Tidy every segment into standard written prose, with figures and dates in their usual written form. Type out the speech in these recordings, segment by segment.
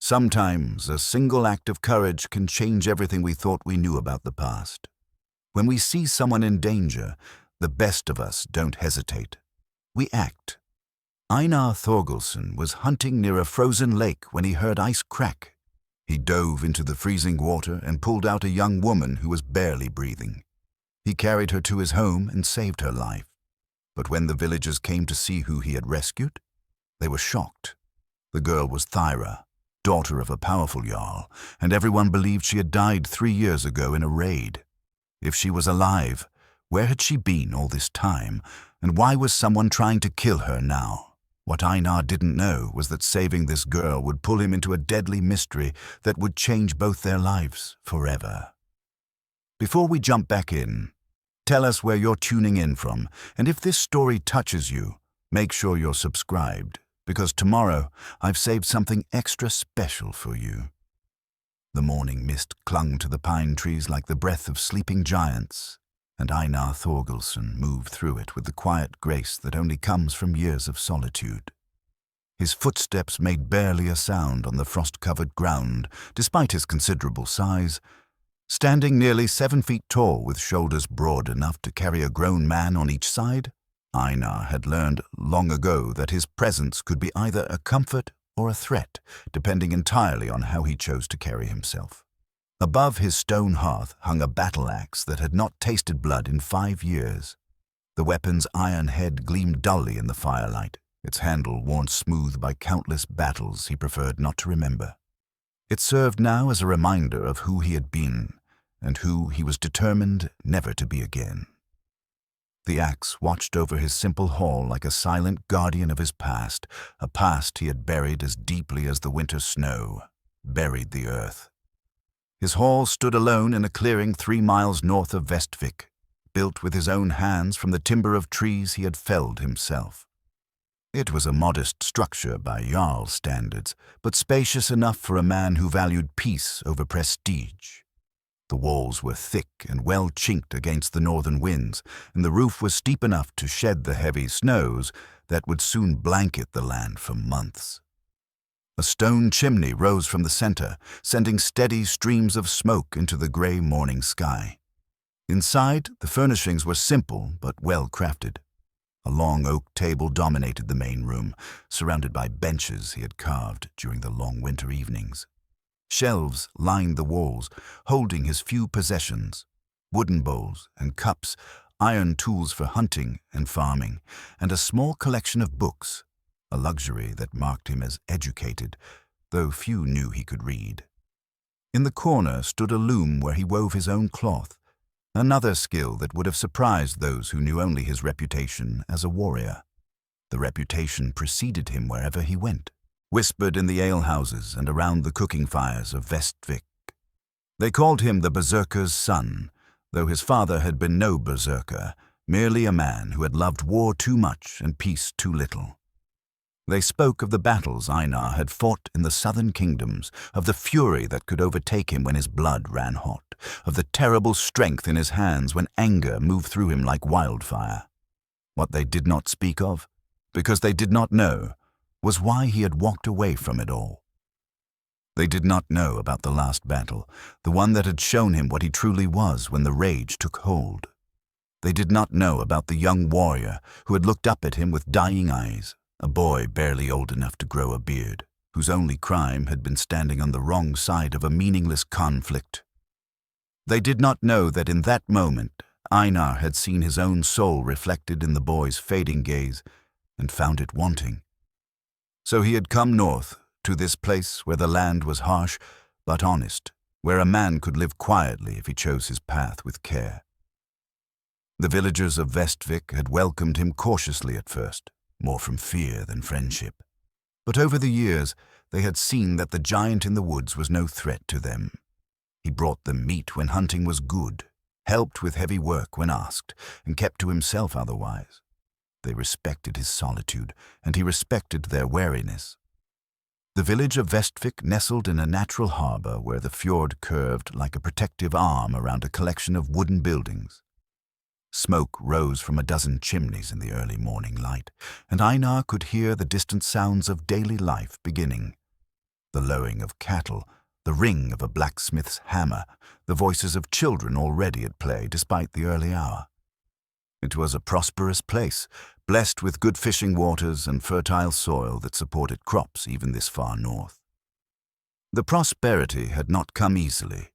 Sometimes a single act of courage can change everything we thought we knew about the past. When we see someone in danger, the best of us don't hesitate. We act. Einar Thorgilson was hunting near a frozen lake when he heard ice crack. He dove into the freezing water and pulled out a young woman who was barely breathing. He carried her to his home and saved her life. But when the villagers came to see who he had rescued, they were shocked. The girl was Thyra, daughter of a powerful jarl, and everyone believed she had died 3 years ago in a raid. If she was alive, where had she been all this time, and why was someone trying to kill her now? What Einar didn't know was that saving this girl would pull him into a deadly mystery that would change both their lives forever. Before we jump back in, tell us where you're tuning in from, and if this story touches you, make sure you're subscribed, because tomorrow I've saved something extra special for you. The morning mist clung to the pine trees like the breath of sleeping giants, and Einar Thorgilson moved through it with the quiet grace that only comes from years of solitude. His footsteps made barely a sound on the frost-covered ground, despite his considerable size. Standing nearly 7 feet tall with shoulders broad enough to carry a grown man on each side, Einar had learned long ago that his presence could be either a comfort or a threat, depending entirely on how he chose to carry himself. Above his stone hearth hung a battle axe that had not tasted blood in 5 years. The weapon's iron head gleamed dully in the firelight, its handle worn smooth by countless battles he preferred not to remember. It served now as a reminder of who he had been, and who he was determined never to be again. The axe watched over his simple hall like a silent guardian of his past, a past he had buried as deeply as the winter snow buried the earth. His hall stood alone in a clearing 3 miles north of Vestvik, built with his own hands from the timber of trees he had felled himself. It was a modest structure by jarl standards, but spacious enough for a man who valued peace over prestige. The walls were thick and well chinked against the northern winds, and the roof was steep enough to shed the heavy snows that would soon blanket the land for months. A stone chimney rose from the center, sending steady streams of smoke into the gray morning sky. Inside, the furnishings were simple but well crafted. A long oak table dominated the main room, surrounded by benches he had carved during the long winter evenings. Shelves lined the walls, holding his few possessions: wooden bowls and cups, iron tools for hunting and farming, and a small collection of books, a luxury that marked him as educated, though few knew he could read. In the corner stood a loom where he wove his own cloth, another skill that would have surprised those who knew only his reputation as a warrior. The reputation preceded him wherever he went, whispered in the alehouses and around the cooking fires of Vestvik. They called him the Berserker's son, though his father had been no berserker, merely a man who had loved war too much and peace too little. They spoke of the battles Einar had fought in the southern kingdoms, of the fury that could overtake him when his blood ran hot, of the terrible strength in his hands when anger moved through him like wildfire. What they did not speak of, because they did not know, was why he had walked away from it all. They did not know about the last battle, the one that had shown him what he truly was when the rage took hold. They did not know about the young warrior who had looked up at him with dying eyes, a boy barely old enough to grow a beard, whose only crime had been standing on the wrong side of a meaningless conflict. They did not know that in that moment, Einar had seen his own soul reflected in the boy's fading gaze and found it wanting. So he had come north, to this place where the land was harsh but honest, where a man could live quietly if he chose his path with care. The villagers of Vestvik had welcomed him cautiously at first, more from fear than friendship. But over the years, they had seen that the giant in the woods was no threat to them. He brought them meat when hunting was good, helped with heavy work when asked, and kept to himself otherwise. They respected his solitude, and he respected their wariness. The village of Vestvik nestled in a natural harbor where the fjord curved like a protective arm around a collection of wooden buildings. Smoke rose from a dozen chimneys in the early morning light, and Einar could hear the distant sounds of daily life beginning. The lowing of cattle, the ring of a blacksmith's hammer, the voices of children already at play despite the early hour. It was a prosperous place, blessed with good fishing waters and fertile soil that supported crops even this far north. The prosperity had not come easily.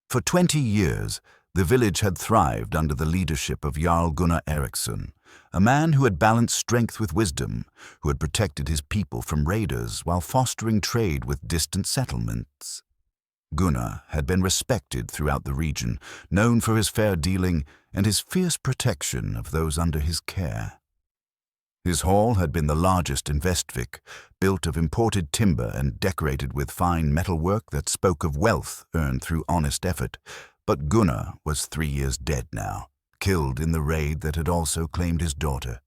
For 20 years, the village had thrived under the leadership of Jarl Gunnar Eriksson, a man who had balanced strength with wisdom, who had protected his people from raiders while fostering trade with distant settlements. Gunnar had been respected throughout the region, known for his fair dealing and his fierce protection of those under his care. His hall had been the largest in Vestvik, built of imported timber and decorated with fine metalwork that spoke of wealth earned through honest effort. But Gunnar was 3 years dead now, killed in the raid that had also claimed his daughter.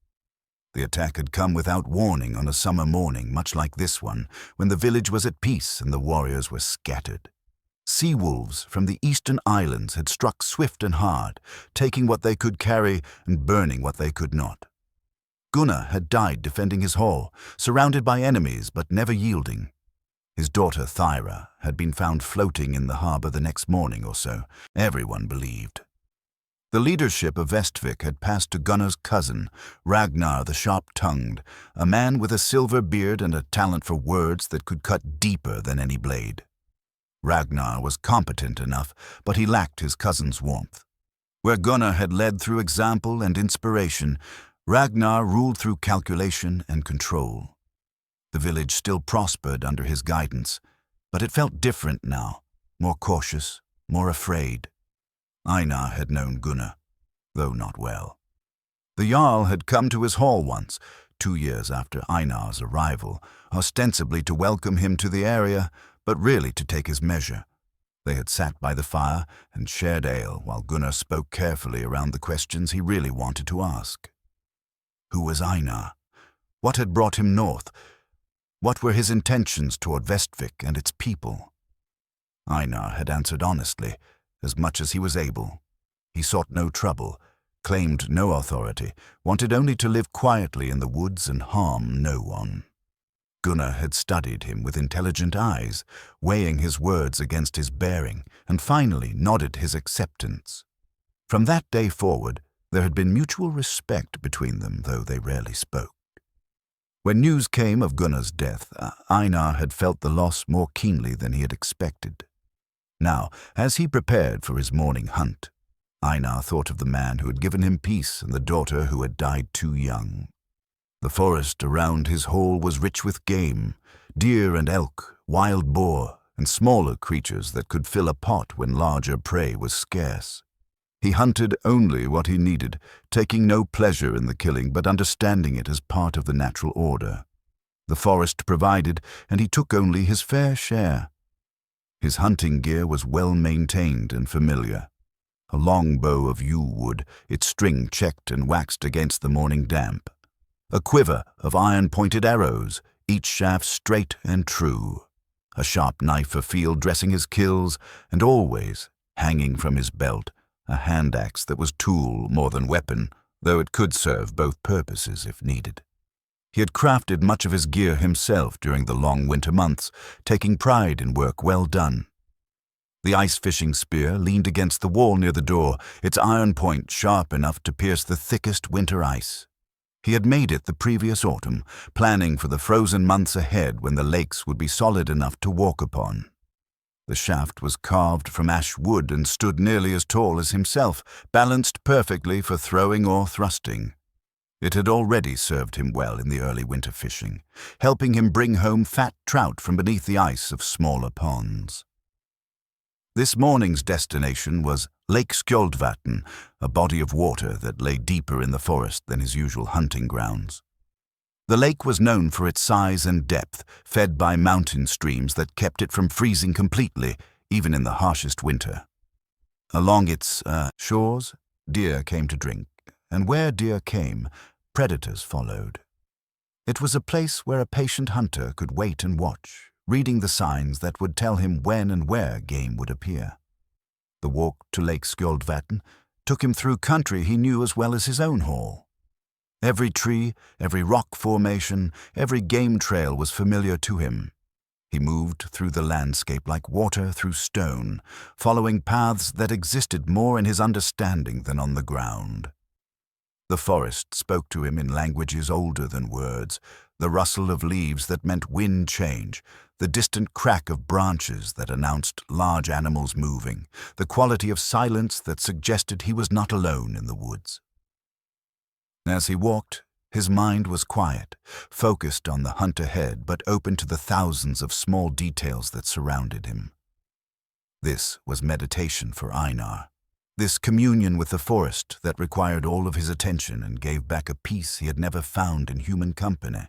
The attack had come without warning on a summer morning, much like this one, when the village was at peace and the warriors were scattered. Sea wolves from the eastern islands had struck swift and hard, taking what they could carry and burning what they could not. Gunnar had died defending his hall, surrounded by enemies but never yielding. His daughter Thyra had been found floating in the harbor the next morning or so, everyone believed. The leadership of Vestvik had passed to Gunnar's cousin, Ragnar the Sharp-Tongued, a man with a silver beard and a talent for words that could cut deeper than any blade. Ragnar was competent enough, but he lacked his cousin's warmth. Where Gunnar had led through example and inspiration, Ragnar ruled through calculation and control. The village still prospered under his guidance, but it felt different now, more cautious, more afraid. Einar had known Gunnar, though not well. The jarl had come to his hall once, 2 years after Einar's arrival, ostensibly to welcome him to the area, but really to take his measure. They had sat by the fire and shared ale while Gunnar spoke carefully around the questions he really wanted to ask. Who was Einar? What had brought him north? What were his intentions toward Vestvik and its people? Einar had answered honestly, as much as he was able. He sought no trouble, claimed no authority, wanted only to live quietly in the woods and harm no one. Gunnar had studied him with intelligent eyes, weighing his words against his bearing, and finally nodded his acceptance. From that day forward, there had been mutual respect between them, though they rarely spoke. When news came of Gunnar's death, Einar had felt the loss more keenly than he had expected. Now, as he prepared for his morning hunt, Einar thought of the man who had given him peace and the daughter who had died too young. The forest around his hall was rich with game, deer and elk, wild boar, and smaller creatures that could fill a pot when larger prey was scarce. He hunted only what he needed, taking no pleasure in the killing but understanding it as part of the natural order. The forest provided, and he took only his fair share. His hunting gear was well maintained and familiar. A long bow of yew wood, its string checked and waxed against the morning damp. A quiver of iron-pointed arrows, each shaft straight and true. A sharp knife for field dressing his kills, and always, hanging from his belt, a hand-axe that was tool more than weapon, though it could serve both purposes if needed. He had crafted much of his gear himself during the long winter months, taking pride in work well done. The ice-fishing spear leaned against the wall near the door, its iron point sharp enough to pierce the thickest winter ice. He had made it the previous autumn, planning for the frozen months ahead when the lakes would be solid enough to walk upon. The shaft was carved from ash wood and stood nearly as tall as himself, balanced perfectly for throwing or thrusting. It had already served him well in the early winter fishing, helping him bring home fat trout from beneath the ice of smaller ponds. This morning's destination was Lake Skjoldvatn, a body of water that lay deeper in the forest than his usual hunting grounds. The lake was known for its size and depth, fed by mountain streams that kept it from freezing completely, even in the harshest winter. Along its shores, deer came to drink, and where deer came, predators followed. It was a place where a patient hunter could wait and watch, reading the signs that would tell him when and where game would appear. The walk to Lake Skjoldvatn took him through country he knew as well as his own hall. Every tree, every rock formation, every game trail was familiar to him. He moved through the landscape like water through stone, following paths that existed more in his understanding than on the ground. The forest spoke to him in languages older than words, the rustle of leaves that meant wind change, the distant crack of branches that announced large animals moving, the quality of silence that suggested he was not alone in the woods. As he walked, his mind was quiet, focused on the hunt ahead, but open to the thousands of small details that surrounded him. This was meditation for Einar. This communion with the forest that required all of his attention and gave back a peace he had never found in human company.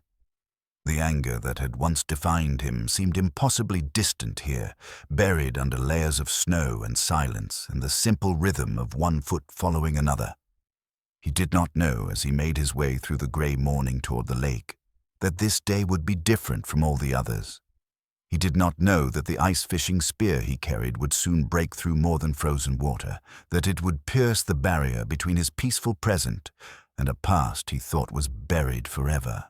The anger that had once defined him seemed impossibly distant here, buried under layers of snow and silence and the simple rhythm of one foot following another. He did not know, as he made his way through the gray morning toward the lake, that this day would be different from all the others. He did not know that the ice-fishing spear he carried would soon break through more than frozen water, that it would pierce the barrier between his peaceful present and a past he thought was buried forever.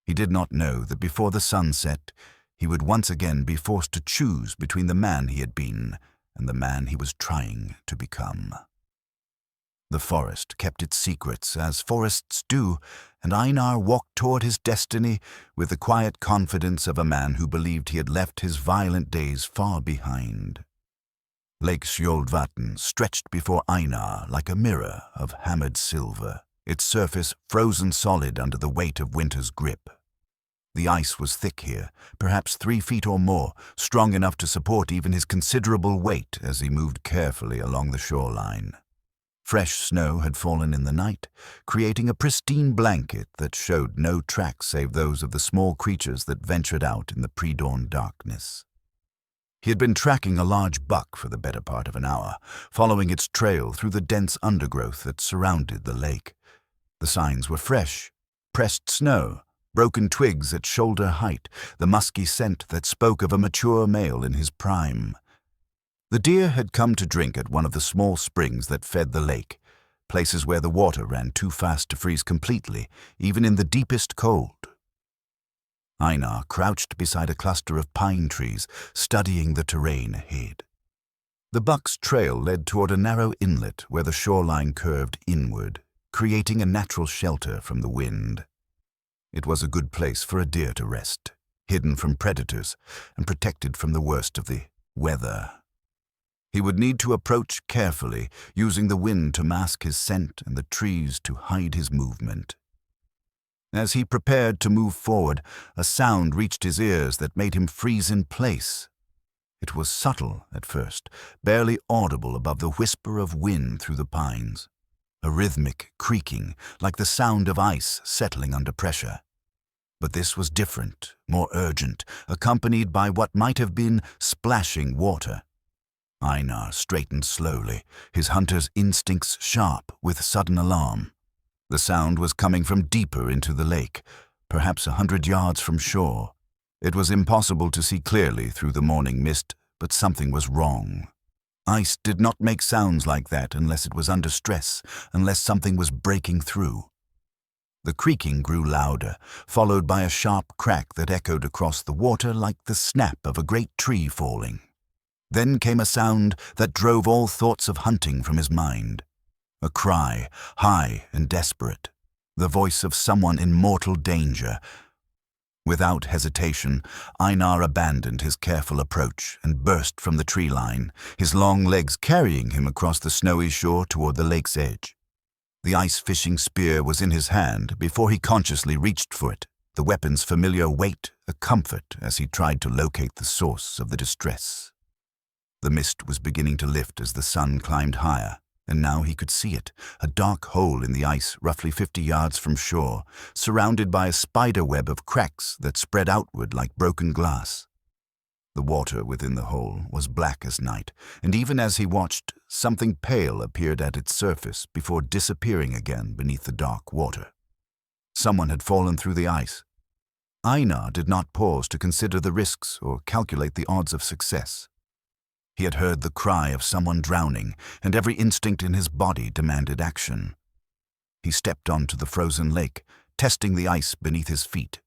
He did not know that before the sun set, he would once again be forced to choose between the man he had been and the man he was trying to become. The forest kept its secrets, as forests do, and Einar walked toward his destiny with the quiet confidence of a man who believed he had left his violent days far behind. Lake Skjoldvatn stretched before Einar like a mirror of hammered silver, its surface frozen solid under the weight of winter's grip. The ice was thick here, perhaps 3 feet or more, strong enough to support even his considerable weight as he moved carefully along the shoreline. Fresh snow had fallen in the night, creating a pristine blanket that showed no tracks save those of the small creatures that ventured out in the pre-dawn darkness. He had been tracking a large buck for the better part of an hour, following its trail through the dense undergrowth that surrounded the lake. The signs were fresh: pressed snow, broken twigs at shoulder height, the musky scent that spoke of a mature male in his prime. The deer had come to drink at one of the small springs that fed the lake, places where the water ran too fast to freeze completely, even in the deepest cold. Einar crouched beside a cluster of pine trees, studying the terrain ahead. The buck's trail led toward a narrow inlet where the shoreline curved inward, creating a natural shelter from the wind. It was a good place for a deer to rest, hidden from predators and protected from the worst of the weather. He would need to approach carefully, using the wind to mask his scent and the trees to hide his movement. As he prepared to move forward, a sound reached his ears that made him freeze in place. It was subtle at first, barely audible above the whisper of wind through the pines, a rhythmic creaking like the sound of ice settling under pressure. But this was different, more urgent, accompanied by what might have been splashing water. Einar straightened slowly, his hunter's instincts sharp with sudden alarm. The sound was coming from deeper into the lake, perhaps 100 yards from shore. It was impossible to see clearly through the morning mist, but something was wrong. Ice did not make sounds like that unless it was under stress, unless something was breaking through. The creaking grew louder, followed by a sharp crack that echoed across the water like the snap of a great tree falling. Then came a sound that drove all thoughts of hunting from his mind. A cry, high and desperate, the voice of someone in mortal danger. Without hesitation, Einar abandoned his careful approach and burst from the tree line, his long legs carrying him across the snowy shore toward the lake's edge. The ice-fishing spear was in his hand before he consciously reached for it, the weapon's familiar weight a comfort as he tried to locate the source of the distress. The mist was beginning to lift as the sun climbed higher, and now he could see it, a dark hole in the ice roughly 50 yards from shore, surrounded by a spider web of cracks that spread outward like broken glass. The water within the hole was black as night, and even as he watched, something pale appeared at its surface before disappearing again beneath the dark water. Someone had fallen through the ice. Einar did not pause to consider the risks or calculate the odds of success. He had heard the cry of someone drowning, and every instinct in his body demanded action. He stepped onto the frozen lake, testing the ice beneath his feet.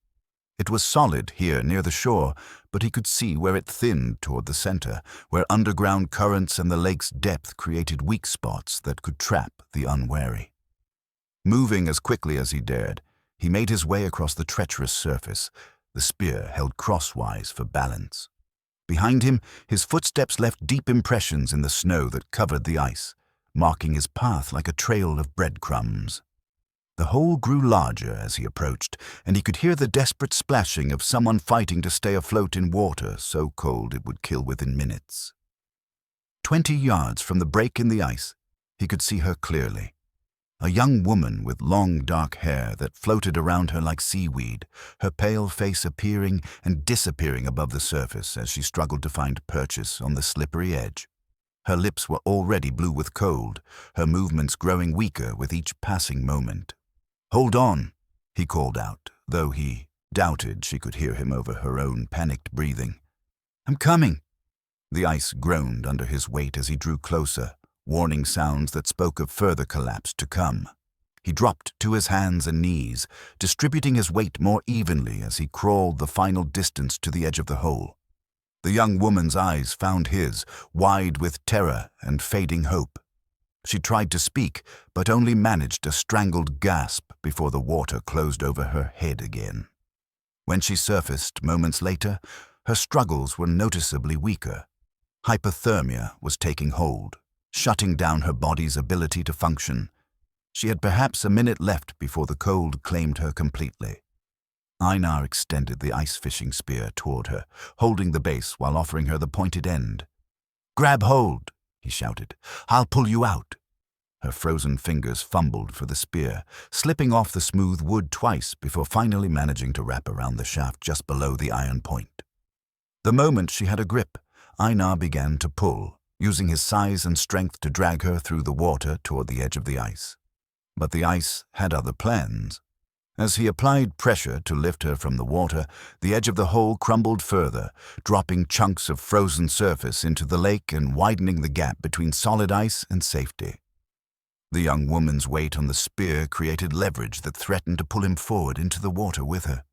It was solid here near the shore, but he could see where it thinned toward the center, where underground currents and the lake's depth created weak spots that could trap the unwary. Moving as quickly as he dared, he made his way across the treacherous surface, the spear held crosswise for balance. Behind him, his footsteps left deep impressions in the snow that covered the ice, marking his path like a trail of breadcrumbs. The hole grew larger as he approached, and he could hear the desperate splashing of someone fighting to stay afloat in water so cold it would kill within minutes. 20 yards from the break in the ice, he could see her clearly. A young woman with long dark hair that floated around her like seaweed, her pale face appearing and disappearing above the surface as she struggled to find purchase on the slippery edge. Her lips were already blue with cold, her movements growing weaker with each passing moment. "Hold on," he called out, though he doubted she could hear him over her own panicked breathing. "I'm coming." The ice groaned under his weight as he drew closer, warning sounds that spoke of further collapse to come. He dropped to his hands and knees, distributing his weight more evenly as he crawled the final distance to the edge of the hole. The young woman's eyes found his, wide with terror and fading hope. She tried to speak, but only managed a strangled gasp before the water closed over her head again. When she surfaced moments later, her struggles were noticeably weaker. Hypothermia was taking hold, shutting down her body's ability to function. She had perhaps a minute left before the cold claimed her completely. Einar extended the ice-fishing spear toward her, holding the base while offering her the pointed end. "Grab hold," he shouted. "I'll pull you out." Her frozen fingers fumbled for the spear, slipping off the smooth wood twice before finally managing to wrap around the shaft just below the iron point. The moment she had a grip, Einar began to pull, using his size and strength to drag her through the water toward the edge of the ice. But the ice had other plans. As he applied pressure to lift her from the water, the edge of the hole crumbled further, dropping chunks of frozen surface into the lake and widening the gap between solid ice and safety. The young woman's weight on the spear created leverage that threatened to pull him forward into the water with her.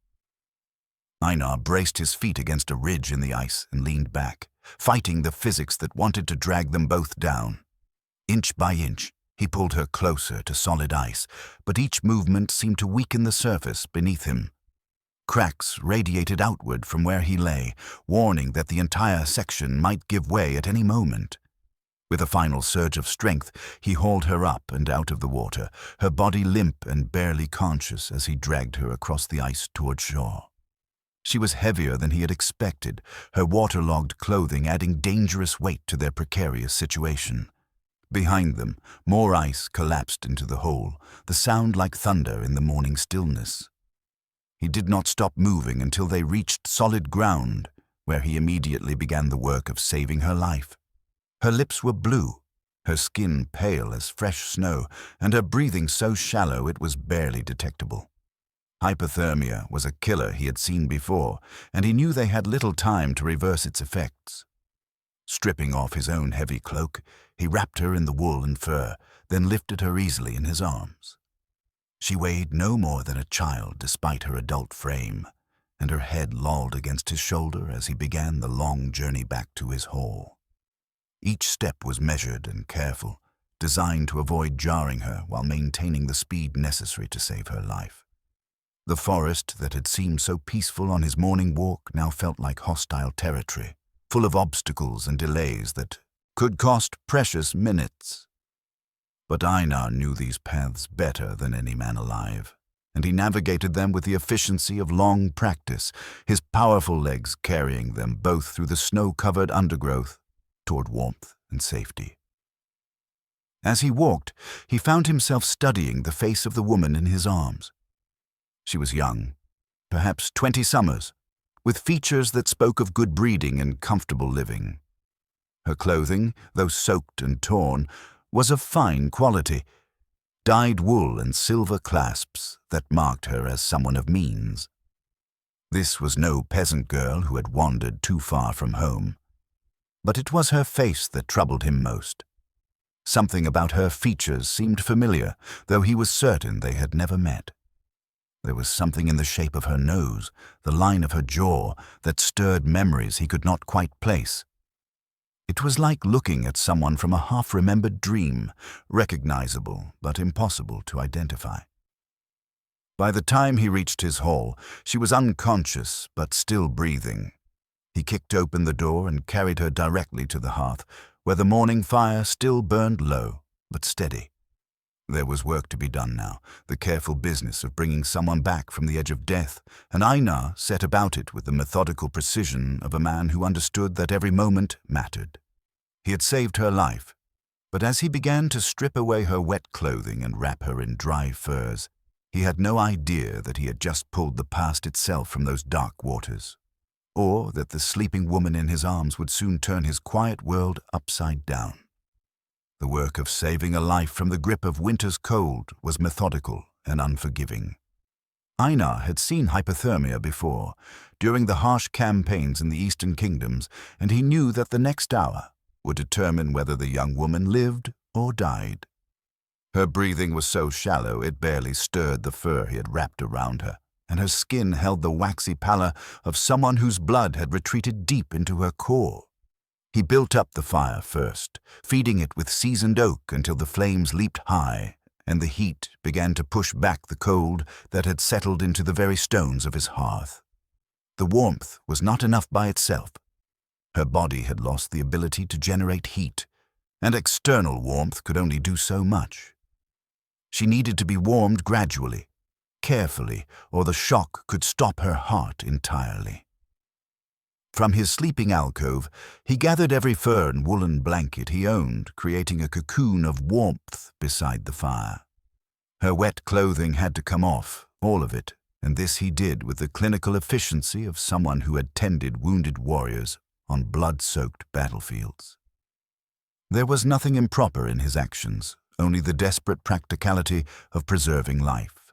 Einar braced his feet against a ridge in the ice and leaned back, fighting the physics that wanted to drag them both down. Inch by inch, he pulled her closer to solid ice, but each movement seemed to weaken the surface beneath him. Cracks radiated outward from where he lay, warning that the entire section might give way at any moment. With a final surge of strength, he hauled her up and out of the water, her body limp and barely conscious as he dragged her across the ice toward shore. She was heavier than he had expected, her waterlogged clothing adding dangerous weight to their precarious situation. Behind them, more ice collapsed into the hole, the sound like thunder in the morning stillness. He did not stop moving until they reached solid ground, where he immediately began the work of saving her life. Her lips were blue, her skin pale as fresh snow, and her breathing so shallow it was barely detectable. Hypothermia was a killer he had seen before, and he knew they had little time to reverse its effects. Stripping off his own heavy cloak, he wrapped her in the wool and fur, then lifted her easily in his arms. She weighed no more than a child despite her adult frame, and her head lolled against his shoulder as he began the long journey back to his hall. Each step was measured and careful, designed to avoid jarring her while maintaining the speed necessary to save her life. The forest that had seemed so peaceful on his morning walk now felt like hostile territory, full of obstacles and delays that could cost precious minutes. But Einar knew these paths better than any man alive, and he navigated them with the efficiency of long practice, his powerful legs carrying them both through the snow-covered undergrowth toward warmth and safety. As he walked, he found himself studying the face of the woman in his arms. She was young, perhaps 20 summers, with features that spoke of good breeding and comfortable living. Her clothing, though soaked and torn, was of fine quality, dyed wool and silver clasps that marked her as someone of means. This was no peasant girl who had wandered too far from home. But it was her face that troubled him most. Something about her features seemed familiar, though he was certain they had never met. There was something in the shape of her nose, the line of her jaw, that stirred memories he could not quite place. It was like looking at someone from a half-remembered dream, recognizable but impossible to identify. By the time he reached his hall, she was unconscious but still breathing. He kicked open the door and carried her directly to the hearth, where the morning fire still burned low but steady. There was work to be done now, the careful business of bringing someone back from the edge of death, and Einar set about it with the methodical precision of a man who understood that every moment mattered. He had saved her life, but as he began to strip away her wet clothing and wrap her in dry furs, he had no idea that he had just pulled the past itself from those dark waters, or that the sleeping woman in his arms would soon turn his quiet world upside down. The work of saving a life from the grip of winter's cold was methodical and unforgiving. Einar had seen hypothermia before, during the harsh campaigns in the Eastern Kingdoms, and he knew that the next hour would determine whether the young woman lived or died. Her breathing was so shallow it barely stirred the fur he had wrapped around her, and her skin held the waxy pallor of someone whose blood had retreated deep into her core. He built up the fire first, feeding it with seasoned oak until the flames leaped high, and the heat began to push back the cold that had settled into the very stones of his hearth. The warmth was not enough by itself. Her body had lost the ability to generate heat, and external warmth could only do so much. She needed to be warmed gradually, carefully, or the shock could stop her heart entirely. From his sleeping alcove, he gathered every fur and woolen blanket he owned, creating a cocoon of warmth beside the fire. Her wet clothing had to come off, all of it, and this he did with the clinical efficiency of someone who had tended wounded warriors on blood-soaked battlefields. There was nothing improper in his actions, only the desperate practicality of preserving life.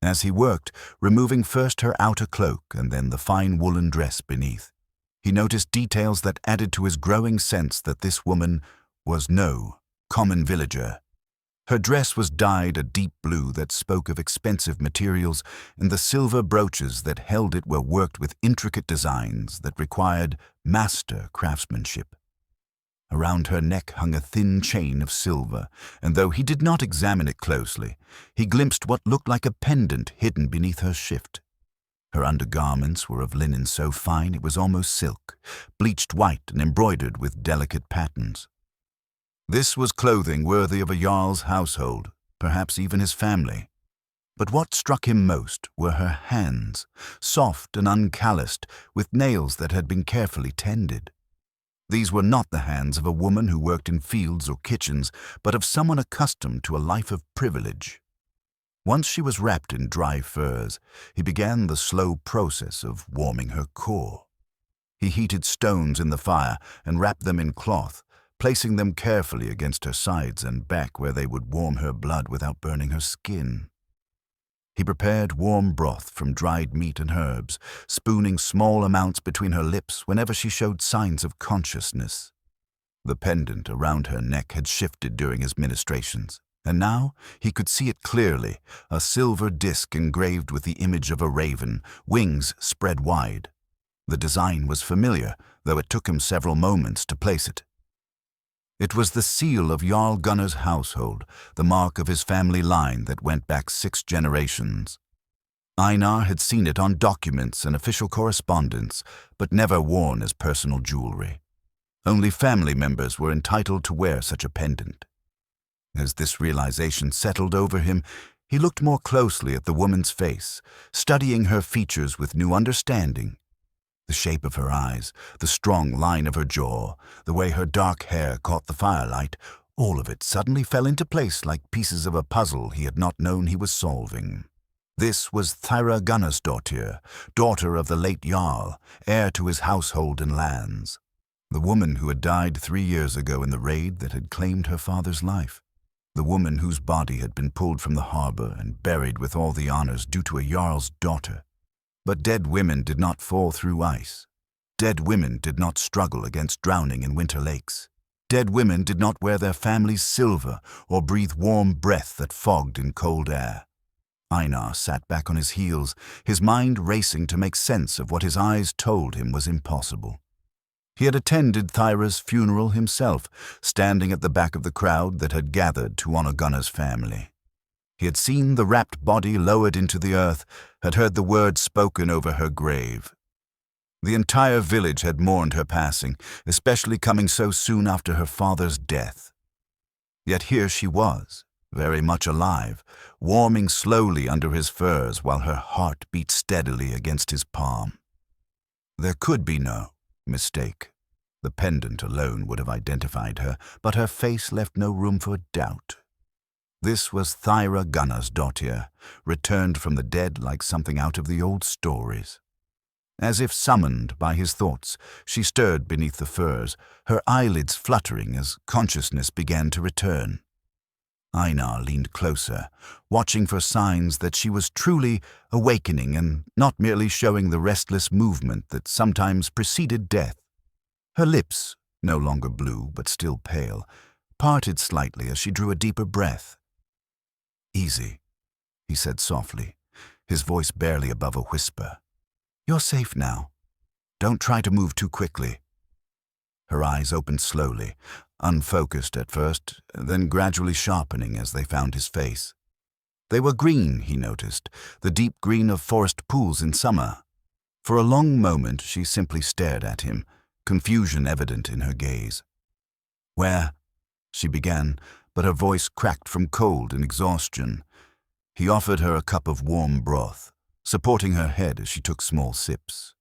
As he worked, removing first her outer cloak and then the fine woolen dress beneath, he noticed details that added to his growing sense that this woman was no common villager. Her dress was dyed a deep blue that spoke of expensive materials, and the silver brooches that held it were worked with intricate designs that required master craftsmanship. Around her neck hung a thin chain of silver, and though he did not examine it closely, he glimpsed what looked like a pendant hidden beneath her shift. Her undergarments were of linen so fine it was almost silk, bleached white and embroidered with delicate patterns. This was clothing worthy of a jarl's household, perhaps even his family. But what struck him most were her hands, soft and uncalloused, with nails that had been carefully tended. These were not the hands of a woman who worked in fields or kitchens, but of someone accustomed to a life of privilege. Once she was wrapped in dry furs, he began the slow process of warming her core. He heated stones in the fire and wrapped them in cloth, placing them carefully against her sides and back where they would warm her blood without burning her skin. He prepared warm broth from dried meat and herbs, spooning small amounts between her lips whenever she showed signs of consciousness. The pendant around her neck had shifted during his ministrations, and now he could see it clearly, a silver disc engraved with the image of a raven, wings spread wide. The design was familiar, though it took him several moments to place it. It was the seal of Jarl Gunnar's household, the mark of his family line that went back 6 generations. Einar had seen it on documents and official correspondence, but never worn as personal jewelry. Only family members were entitled to wear such a pendant. As this realization settled over him, he looked more closely at the woman's face, studying her features with new understanding. The shape of her eyes, the strong line of her jaw, the way her dark hair caught the firelight, all of it suddenly fell into place like pieces of a puzzle he had not known he was solving. This was Thyra Gunnarsdottir, daughter of the late jarl, heir to his household and lands. The woman who had died 3 years ago in the raid that had claimed her father's life. The woman whose body had been pulled from the harbor and buried with all the honors due to a jarl's daughter. But dead women did not fall through ice. Dead women did not struggle against drowning in winter lakes. Dead women did not wear their families silver or breathe warm breath that fogged in cold air. Einar sat back on his heels, his mind racing to make sense of what his eyes told him was impossible. He had attended Thyra's funeral himself, standing at the back of the crowd that had gathered to honor Gunnar's family. He had seen the wrapped body lowered into the earth, had heard the words spoken over her grave. The entire village had mourned her passing, especially coming so soon after her father's death. Yet here she was, very much alive, warming slowly under his furs while her heart beat steadily against his palm. There could be no mistake. The pendant alone would have identified her, but her face left no room for doubt. This was Thyra Gunnarsdottir, returned from the dead like something out of the old stories. As if summoned by his thoughts, she stirred beneath the furs, her eyelids fluttering as consciousness began to return. Einar leaned closer, watching for signs that she was truly awakening and not merely showing the restless movement that sometimes preceded death. Her lips, no longer blue but still pale, parted slightly as she drew a deeper breath. "Easy," he said softly, his voice barely above a whisper. "You're safe now. Don't try to move too quickly." Her eyes opened slowly, unfocused at first, then gradually sharpening as they found his face. They were green, he noticed, the deep green of forest pools in summer. For a long moment she simply stared at him, confusion evident in her gaze. "Where?" she began, but her voice cracked from cold and exhaustion. He offered her a cup of warm broth, supporting her head as she took small sips.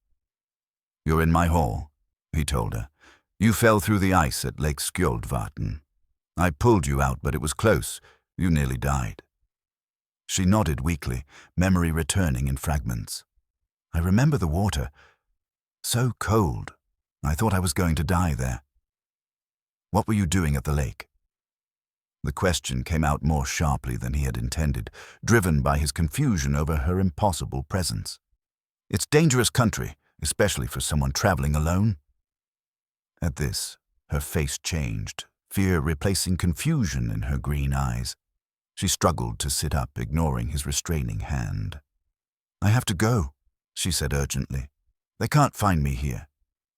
"You're in my hall," he told her. "You fell through the ice at Lake Skjoldvatn. I pulled you out, but it was close. You nearly died." She nodded weakly, memory returning in fragments. "I remember the water. So cold. I thought I was going to die there." "What were you doing at the lake?" The question came out more sharply than he had intended, driven by his confusion over her impossible presence. "It's dangerous country, especially for someone traveling alone." At this, her face changed, fear replacing confusion in her green eyes. She struggled to sit up, ignoring his restraining hand. "I have to go," she said urgently. "They can't find me here.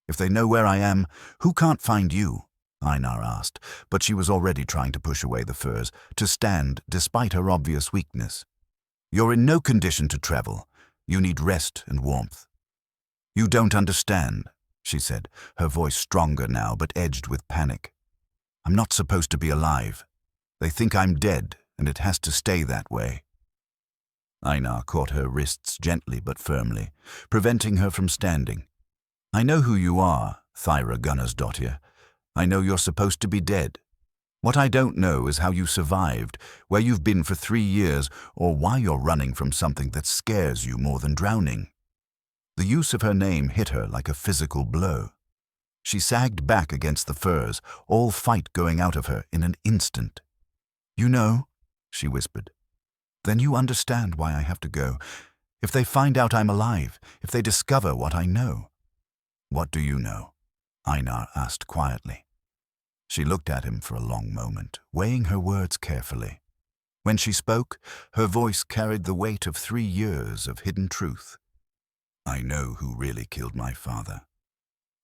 If they know where I am, who can't find you?" Einar asked, but she was already trying to push away the furs, to stand despite her obvious weakness. "You're in no condition to travel. You need rest and warmth." "You don't understand," she said, her voice stronger now but edged with panic. "I'm not supposed to be alive. They think I'm dead, and it has to stay that way." Einar caught her wrists gently but firmly, preventing her from standing. "I know who you are, Thyra Gunnarsdottir. I know you're supposed to be dead. What I don't know is how you survived, where you've been for 3 years, or why you're running from something that scares you more than drowning." The use of her name hit her like a physical blow. She sagged back against the furs, all fight going out of her in an instant. "You know," she whispered. "Then you understand why I have to go. If they find out I'm alive, if they discover what I know." "What do you know?" Einar asked quietly. She looked at him for a long moment, weighing her words carefully. When she spoke, her voice carried the weight of 3 years of hidden truth. "I know who really killed my father."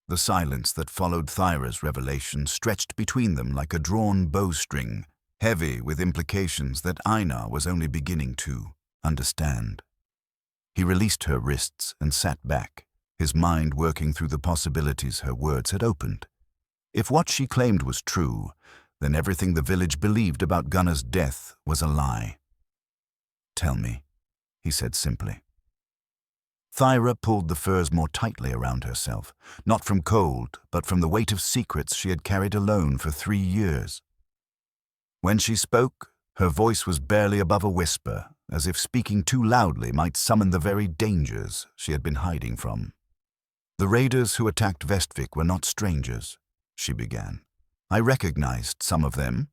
The silence that followed Thyra's revelation stretched between them like a drawn bowstring, heavy with implications that Einar was only beginning to understand. He released her wrists and sat back, his mind working through the possibilities her words had opened. If what she claimed was true, then everything the village believed about Gunnar's death was a lie. "Tell me," he said simply. Thyra pulled the furs more tightly around herself, not from cold, but from the weight of secrets she had carried alone for 3 years. When she spoke, her voice was barely above a whisper, as if speaking too loudly might summon the very dangers she had been hiding from. "The raiders who attacked Vestvik were not strangers," she began. "I recognized some of them.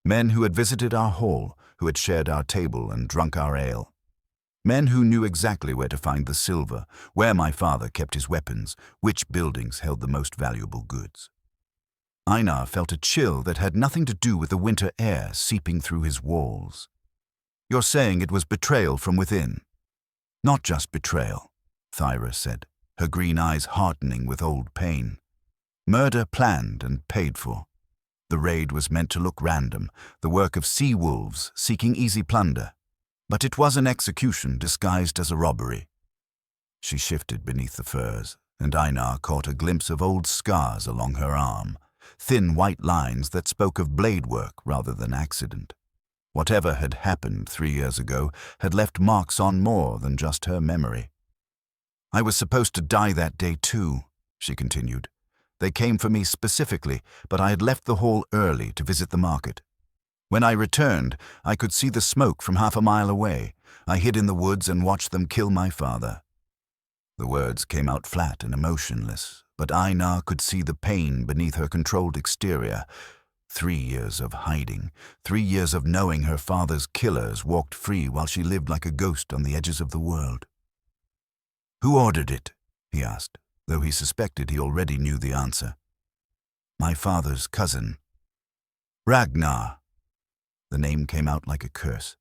Men who had visited our hall, who had shared our table and drunk our ale. Men who knew exactly where to find the silver, where my father kept his weapons, which buildings held the most valuable goods." Einar felt a chill that had nothing to do with the winter air seeping through his walls. You're saying it was betrayal from within. Not just betrayal, Thyra said, her green eyes heartening with old pain. Murder planned and paid for. The raid was meant to look random, the work of sea wolves seeking easy plunder. But it was an execution disguised as a robbery. She shifted beneath the furs, and Einar caught a glimpse of old scars along her arm, thin white lines that spoke of blade work rather than accident. Whatever had happened 3 years ago had left marks on more than just her memory. I was supposed to die that day too, she continued. They came for me specifically, but I had left the hall early to visit the market. When I returned, I could see the smoke from half a mile away. I hid in the woods and watched them kill my father. The words came out flat and emotionless, but Einar could see the pain beneath her controlled exterior. 3 years of hiding, 3 years of knowing her father's killers walked free while she lived like a ghost on the edges of the world. Who ordered it? He asked, though he suspected he already knew the answer. My father's cousin. Ragnar. The name came out like a curse.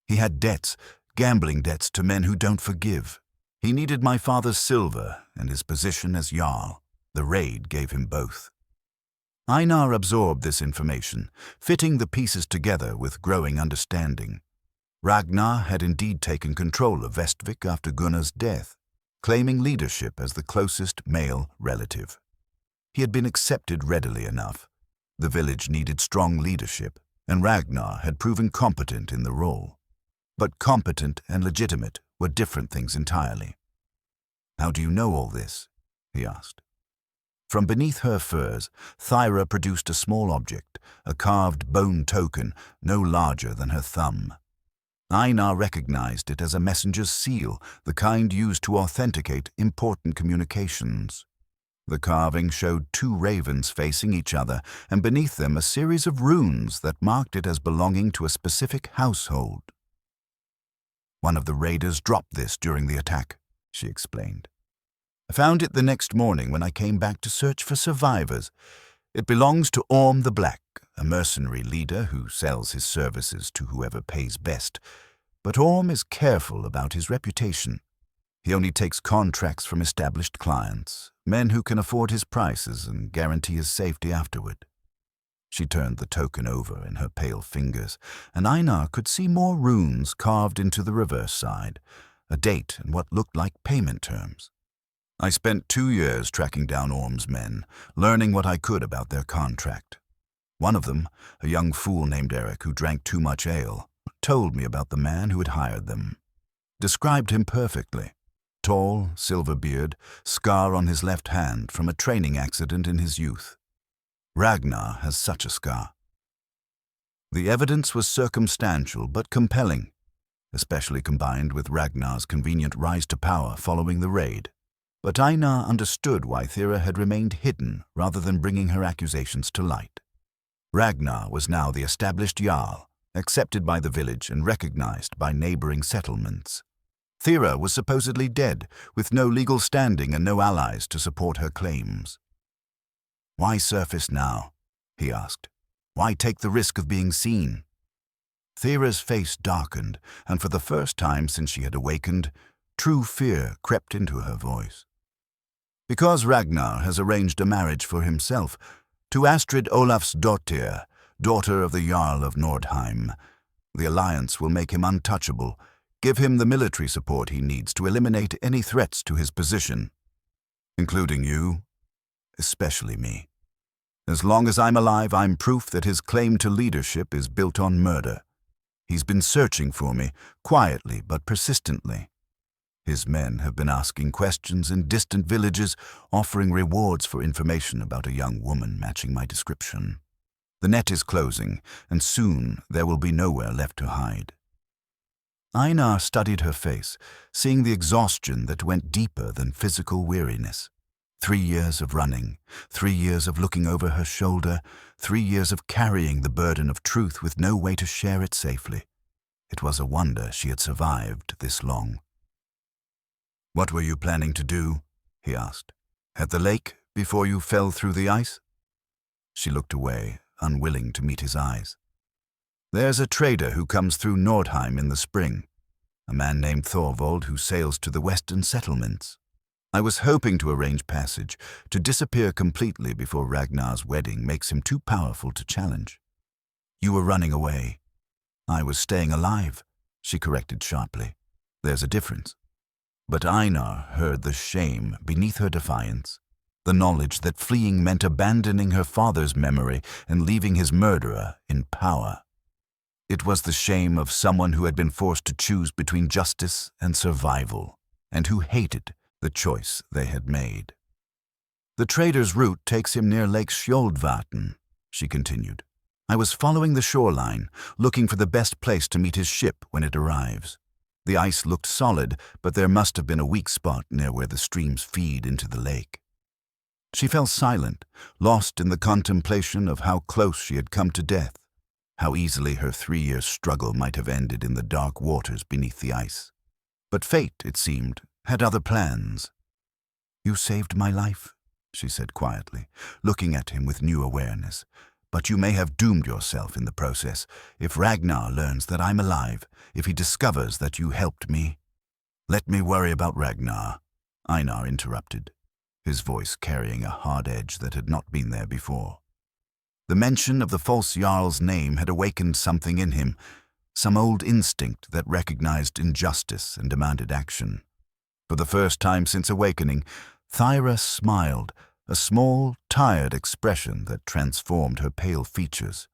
He had debts, gambling debts to men who don't forgive. He needed my father's silver and his position as jarl. The raid gave him both. Einar absorbed this information, fitting the pieces together with growing understanding. Ragnar had indeed taken control of Vestvik after Gunnar's death, claiming leadership as the closest male relative. He had been accepted readily enough. The village needed strong leadership, and Ragnar had proven competent in the role. But competent and legitimate were different things entirely. How do you know all this? He asked. From beneath her furs, Thyra produced a small object, a carved bone token no larger than her thumb. Einar recognized it as a messenger's seal, the kind used to authenticate important communications. The carving showed 2 ravens facing each other, and beneath them a series of runes that marked it as belonging to a specific household. One of the raiders dropped this during the attack, she explained. I found it the next morning when I came back to search for survivors. It belongs to Orm the Black, a mercenary leader who sells his services to whoever pays best. But Orm is careful about his reputation. He only takes contracts from established clients, men who can afford his prices and guarantee his safety afterward. She turned the token over in her pale fingers, and Einar could see more runes carved into the reverse side, a date and what looked like payment terms. I spent 2 years tracking down Orm's men, learning what I could about their contract. One of them, a young fool named Eric who drank too much ale, told me about the man who had hired them. Described him perfectly. Tall, silver beard, scar on his left hand from a training accident in his youth. Ragnar has such a scar. The evidence was circumstantial but compelling, especially combined with Ragnar's convenient rise to power following the raid. But Einar understood why Thyra had remained hidden rather than bringing her accusations to light. Ragnar was now the established jarl, accepted by the village and recognized by neighboring settlements. Thyra was supposedly dead, with no legal standing and no allies to support her claims. Why surface now? He asked. Why take the risk of being seen? Thyra's face darkened, and for the first time since she had awakened, true fear crept into her voice. Because Ragnar has arranged a marriage for himself to Astrid Olafsdottir, daughter of the Jarl of Nordheim. The alliance will make him untouchable, give him the military support he needs to eliminate any threats to his position, including you, especially me. As long as I'm alive, I'm proof that his claim to leadership is built on murder. He's been searching for me, quietly but persistently. His men have been asking questions in distant villages, offering rewards for information about a young woman matching my description. The net is closing, and soon there will be nowhere left to hide. Einar studied her face, seeing the exhaustion that went deeper than physical weariness. 3 years of running, 3 years of looking over her shoulder, 3 years of carrying the burden of truth with no way to share it safely. It was a wonder she had survived this long. What were you planning to do? He asked. At the lake, before you fell through the ice? She looked away, unwilling to meet his eyes. There's a trader who comes through Nordheim in the spring, a man named Thorvald who sails to the western settlements. I was hoping to arrange passage, to disappear completely before Ragnar's wedding makes him too powerful to challenge. You were running away. I was staying alive, she corrected sharply. There's a difference. But Einar heard the shame beneath her defiance, the knowledge that fleeing meant abandoning her father's memory and leaving his murderer in power. It was the shame of someone who had been forced to choose between justice and survival, and who hated the choice they had made. The trader's route takes him near Lake Skjoldvatn, she continued. I was following the shoreline, looking for the best place to meet his ship when it arrives. The ice looked solid, but there must have been a weak spot near where the streams feed into the lake. She fell silent, lost in the contemplation of how close she had come to death, how easily her 3-year struggle might have ended in the dark waters beneath the ice. But fate, it seemed, had other plans. You saved my life, she said quietly, looking at him with new awareness. But you may have doomed yourself in the process. If Ragnar learns that I'm alive, if he discovers that you helped me. Let me worry about Ragnar, Einar interrupted, his voice carrying a hard edge that had not been there before. The mention of the false jarl's name had awakened something in him, some old instinct that recognized injustice and demanded action. For the first time since awakening, Thyra smiled, a small, tired expression that transformed her pale features.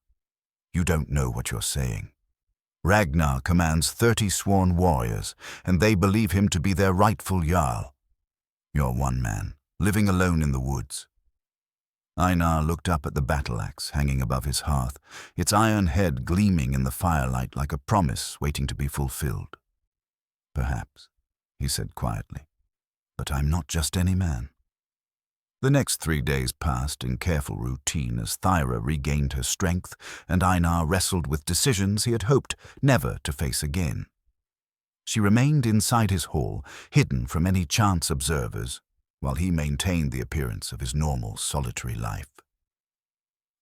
You don't know what you're saying. Ragnar commands 30 sworn warriors, and they believe him to be their rightful jarl. You're one man, living alone in the woods. Einar looked up at the battle-axe hanging above his hearth, its iron head gleaming in the firelight like a promise waiting to be fulfilled. Perhaps, he said quietly, but I'm not just any man. The next 3 days passed in careful routine as Thyra regained her strength and Einar wrestled with decisions he had hoped never to face again. She remained inside his hall, hidden from any chance observers, while he maintained the appearance of his normal, solitary life.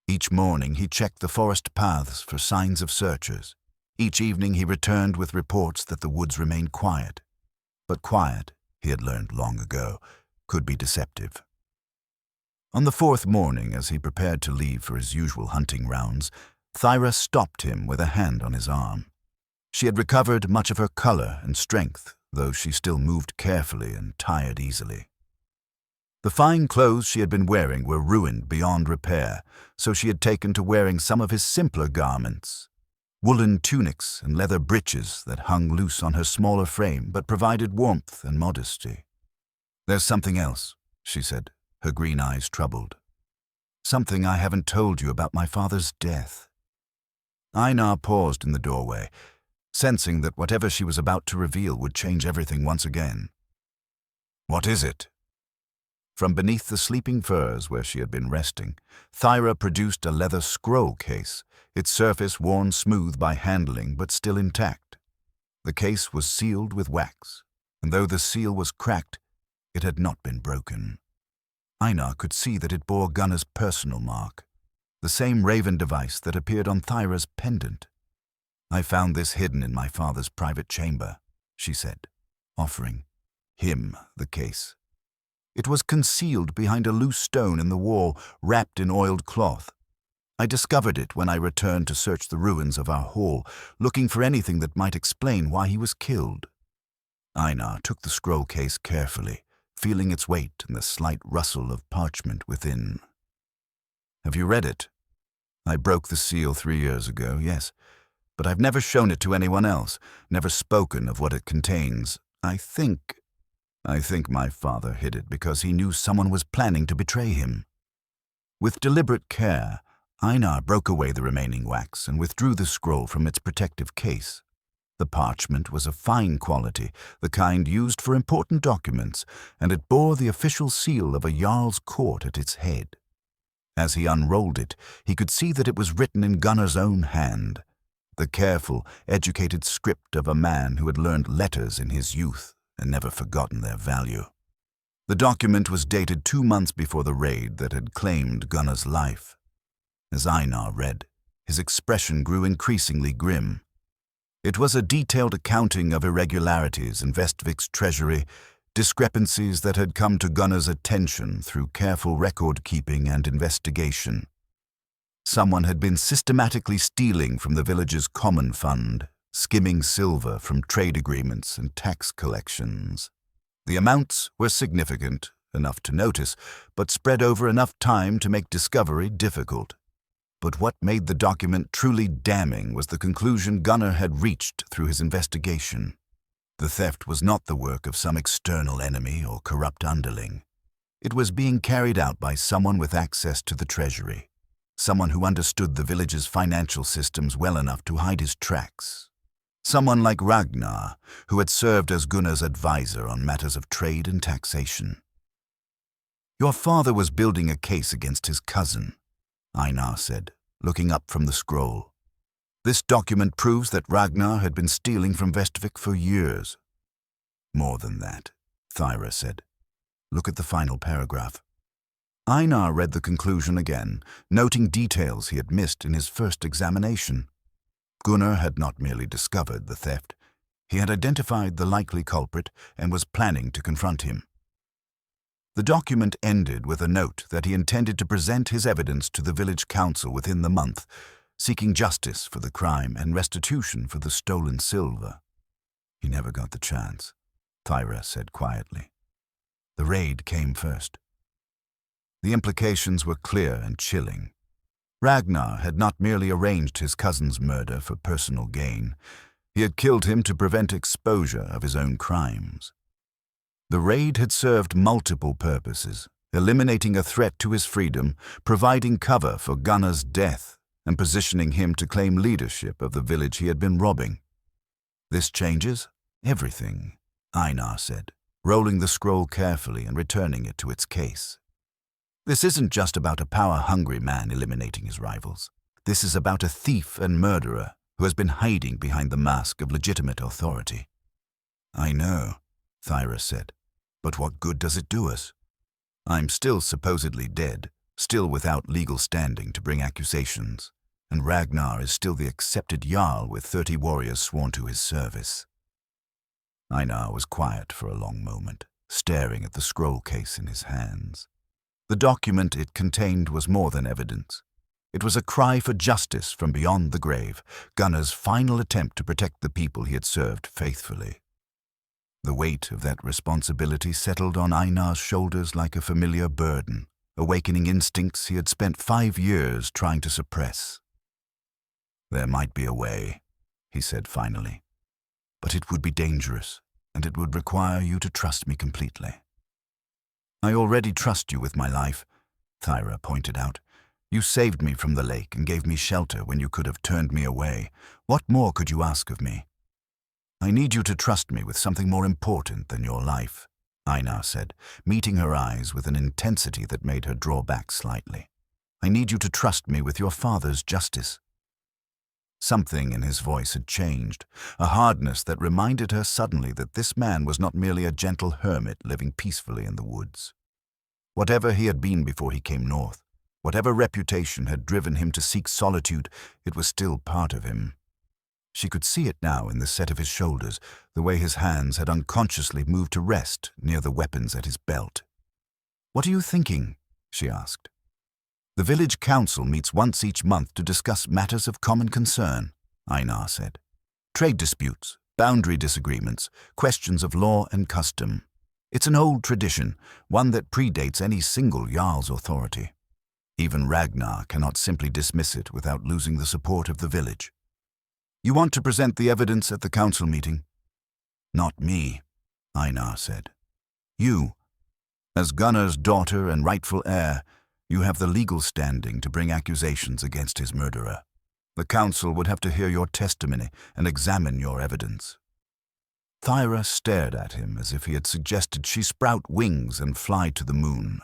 Each morning he checked the forest paths for signs of searchers. Each evening he returned with reports that the woods remained quiet. But quiet, he had learned long ago, could be deceptive. On the 4th morning, as he prepared to leave for his usual hunting rounds, Thyra stopped him with a hand on his arm. She had recovered much of her color and strength, though she still moved carefully and tired easily. The fine clothes she had been wearing were ruined beyond repair, so she had taken to wearing some of his simpler garments, woolen tunics and leather breeches that hung loose on her smaller frame but provided warmth and modesty. There's something else, she said, her green eyes troubled. Something I haven't told you about my father's death. Einar paused in the doorway, sensing that whatever she was about to reveal would change everything once again. What is it? From beneath the sleeping firs where she had been resting, Thyra produced a leather scroll case, its surface worn smooth by handling but still intact. The case was sealed with wax, and though the seal was cracked, it had not been broken. Einar could see that it bore Gunnar's personal mark, the same raven device that appeared on Thyra's pendant. I found this hidden in my father's private chamber, she said, offering him the case. It was concealed behind a loose stone in the wall, wrapped in oiled cloth. I discovered it when I returned to search the ruins of our hall, looking for anything that might explain why he was killed. Einar took the scroll case carefully, feeling its weight and the slight rustle of parchment within. Have you read it? I broke the seal 3 years ago, yes, but I've never shown it to anyone else, never spoken of what it contains. I think my father hid it because he knew someone was planning to betray him. With deliberate care, Einar broke away the remaining wax and withdrew the scroll from its protective case. The parchment was of fine quality, the kind used for important documents, and it bore the official seal of a jarl's court at its head. As he unrolled it, he could see that it was written in Gunnar's own hand, the careful, educated script of a man who had learned letters in his youth and never forgotten their value. The document was dated 2 months before the raid that had claimed Gunnar's life. As Einar read, His expression grew increasingly grim. It was a detailed accounting of irregularities in Vestvik's treasury, discrepancies that had come to Gunnar's attention through careful record-keeping and investigation. Someone had been systematically stealing from the village's common fund, skimming silver from trade agreements and tax collections. The amounts were significant, enough to notice, but spread over enough time to make discovery difficult. But what made the document truly damning was the conclusion Gunnar had reached through his investigation. The theft was not the work of some external enemy or corrupt underling. It was being carried out by someone with access to the treasury, someone who understood the village's financial systems well enough to hide his tracks. Someone like Ragnar, who had served as Gunnar's advisor on matters of trade and taxation. "Your father was building a case against his cousin," Einar said, looking up from the scroll. "This document proves that Ragnar had been stealing from Vestvik for years." "More than that," Thyra said. "Look at the final paragraph." Einar read the conclusion again, noting details he had missed in his first examination. Gunnar had not merely discovered the theft. He had identified the likely culprit and was planning to confront him. The document ended with a note that he intended to present his evidence to the village council within the month, seeking justice for the crime and restitution for the stolen silver. "He never got the chance," Thyra said quietly. "The raid came first." The implications were clear and chilling. Ragnar had not merely arranged his cousin's murder for personal gain. He had killed him to prevent exposure of his own crimes. The raid had served multiple purposes, eliminating a threat to his freedom, providing cover for Gunnar's death, and positioning him to claim leadership of the village he had been robbing. "This changes everything," Einar said, rolling the scroll carefully and returning it to its case. "This isn't just about a power-hungry man eliminating his rivals. This is about a thief and murderer who has been hiding behind the mask of legitimate authority." "I know," Thyra said, "but what good does it do us? I'm still supposedly dead, still without legal standing to bring accusations, and Ragnar is still the accepted jarl with 30 warriors sworn to his service." Einar was quiet for a long moment, staring at the scroll case in his hands. The document it contained was more than evidence. It was a cry for justice from beyond the grave, Gunnar's final attempt to protect the people he had served faithfully. The weight of that responsibility settled on Einar's shoulders like a familiar burden, awakening instincts he had spent 5 years trying to suppress. "There might be a way," he said finally, "but it would be dangerous, and it would require you to trust me completely." "I already trust you with my life," Thyra pointed out. "You saved me from the lake and gave me shelter when you could have turned me away. What more could you ask of me?" "I need you to trust me with something more important than your life," Einar said, meeting her eyes with an intensity that made her draw back slightly. "I need you to trust me with your father's justice." Something in his voice had changed, a hardness that reminded her suddenly that this man was not merely a gentle hermit living peacefully in the woods. Whatever he had been before he came north, whatever reputation had driven him to seek solitude, it was still part of him. She could see it now in the set of his shoulders, the way his hands had unconsciously moved to rest near the weapons at his belt. "What are you thinking?" she asked. "The village council meets once each month to discuss matters of common concern," Einar said. "Trade disputes, boundary disagreements, questions of law and custom. It's an old tradition, one that predates any single jarl's authority. Even Ragnar cannot simply dismiss it without losing the support of the village. You want to present the evidence at the council meeting?" "Not me," Einar said. "You. As Gunnar's daughter and rightful heir, you have the legal standing to bring accusations against his murderer. The council would have to hear your testimony and examine your evidence." Thyra stared at him as if he had suggested she sprout wings and fly to the moon.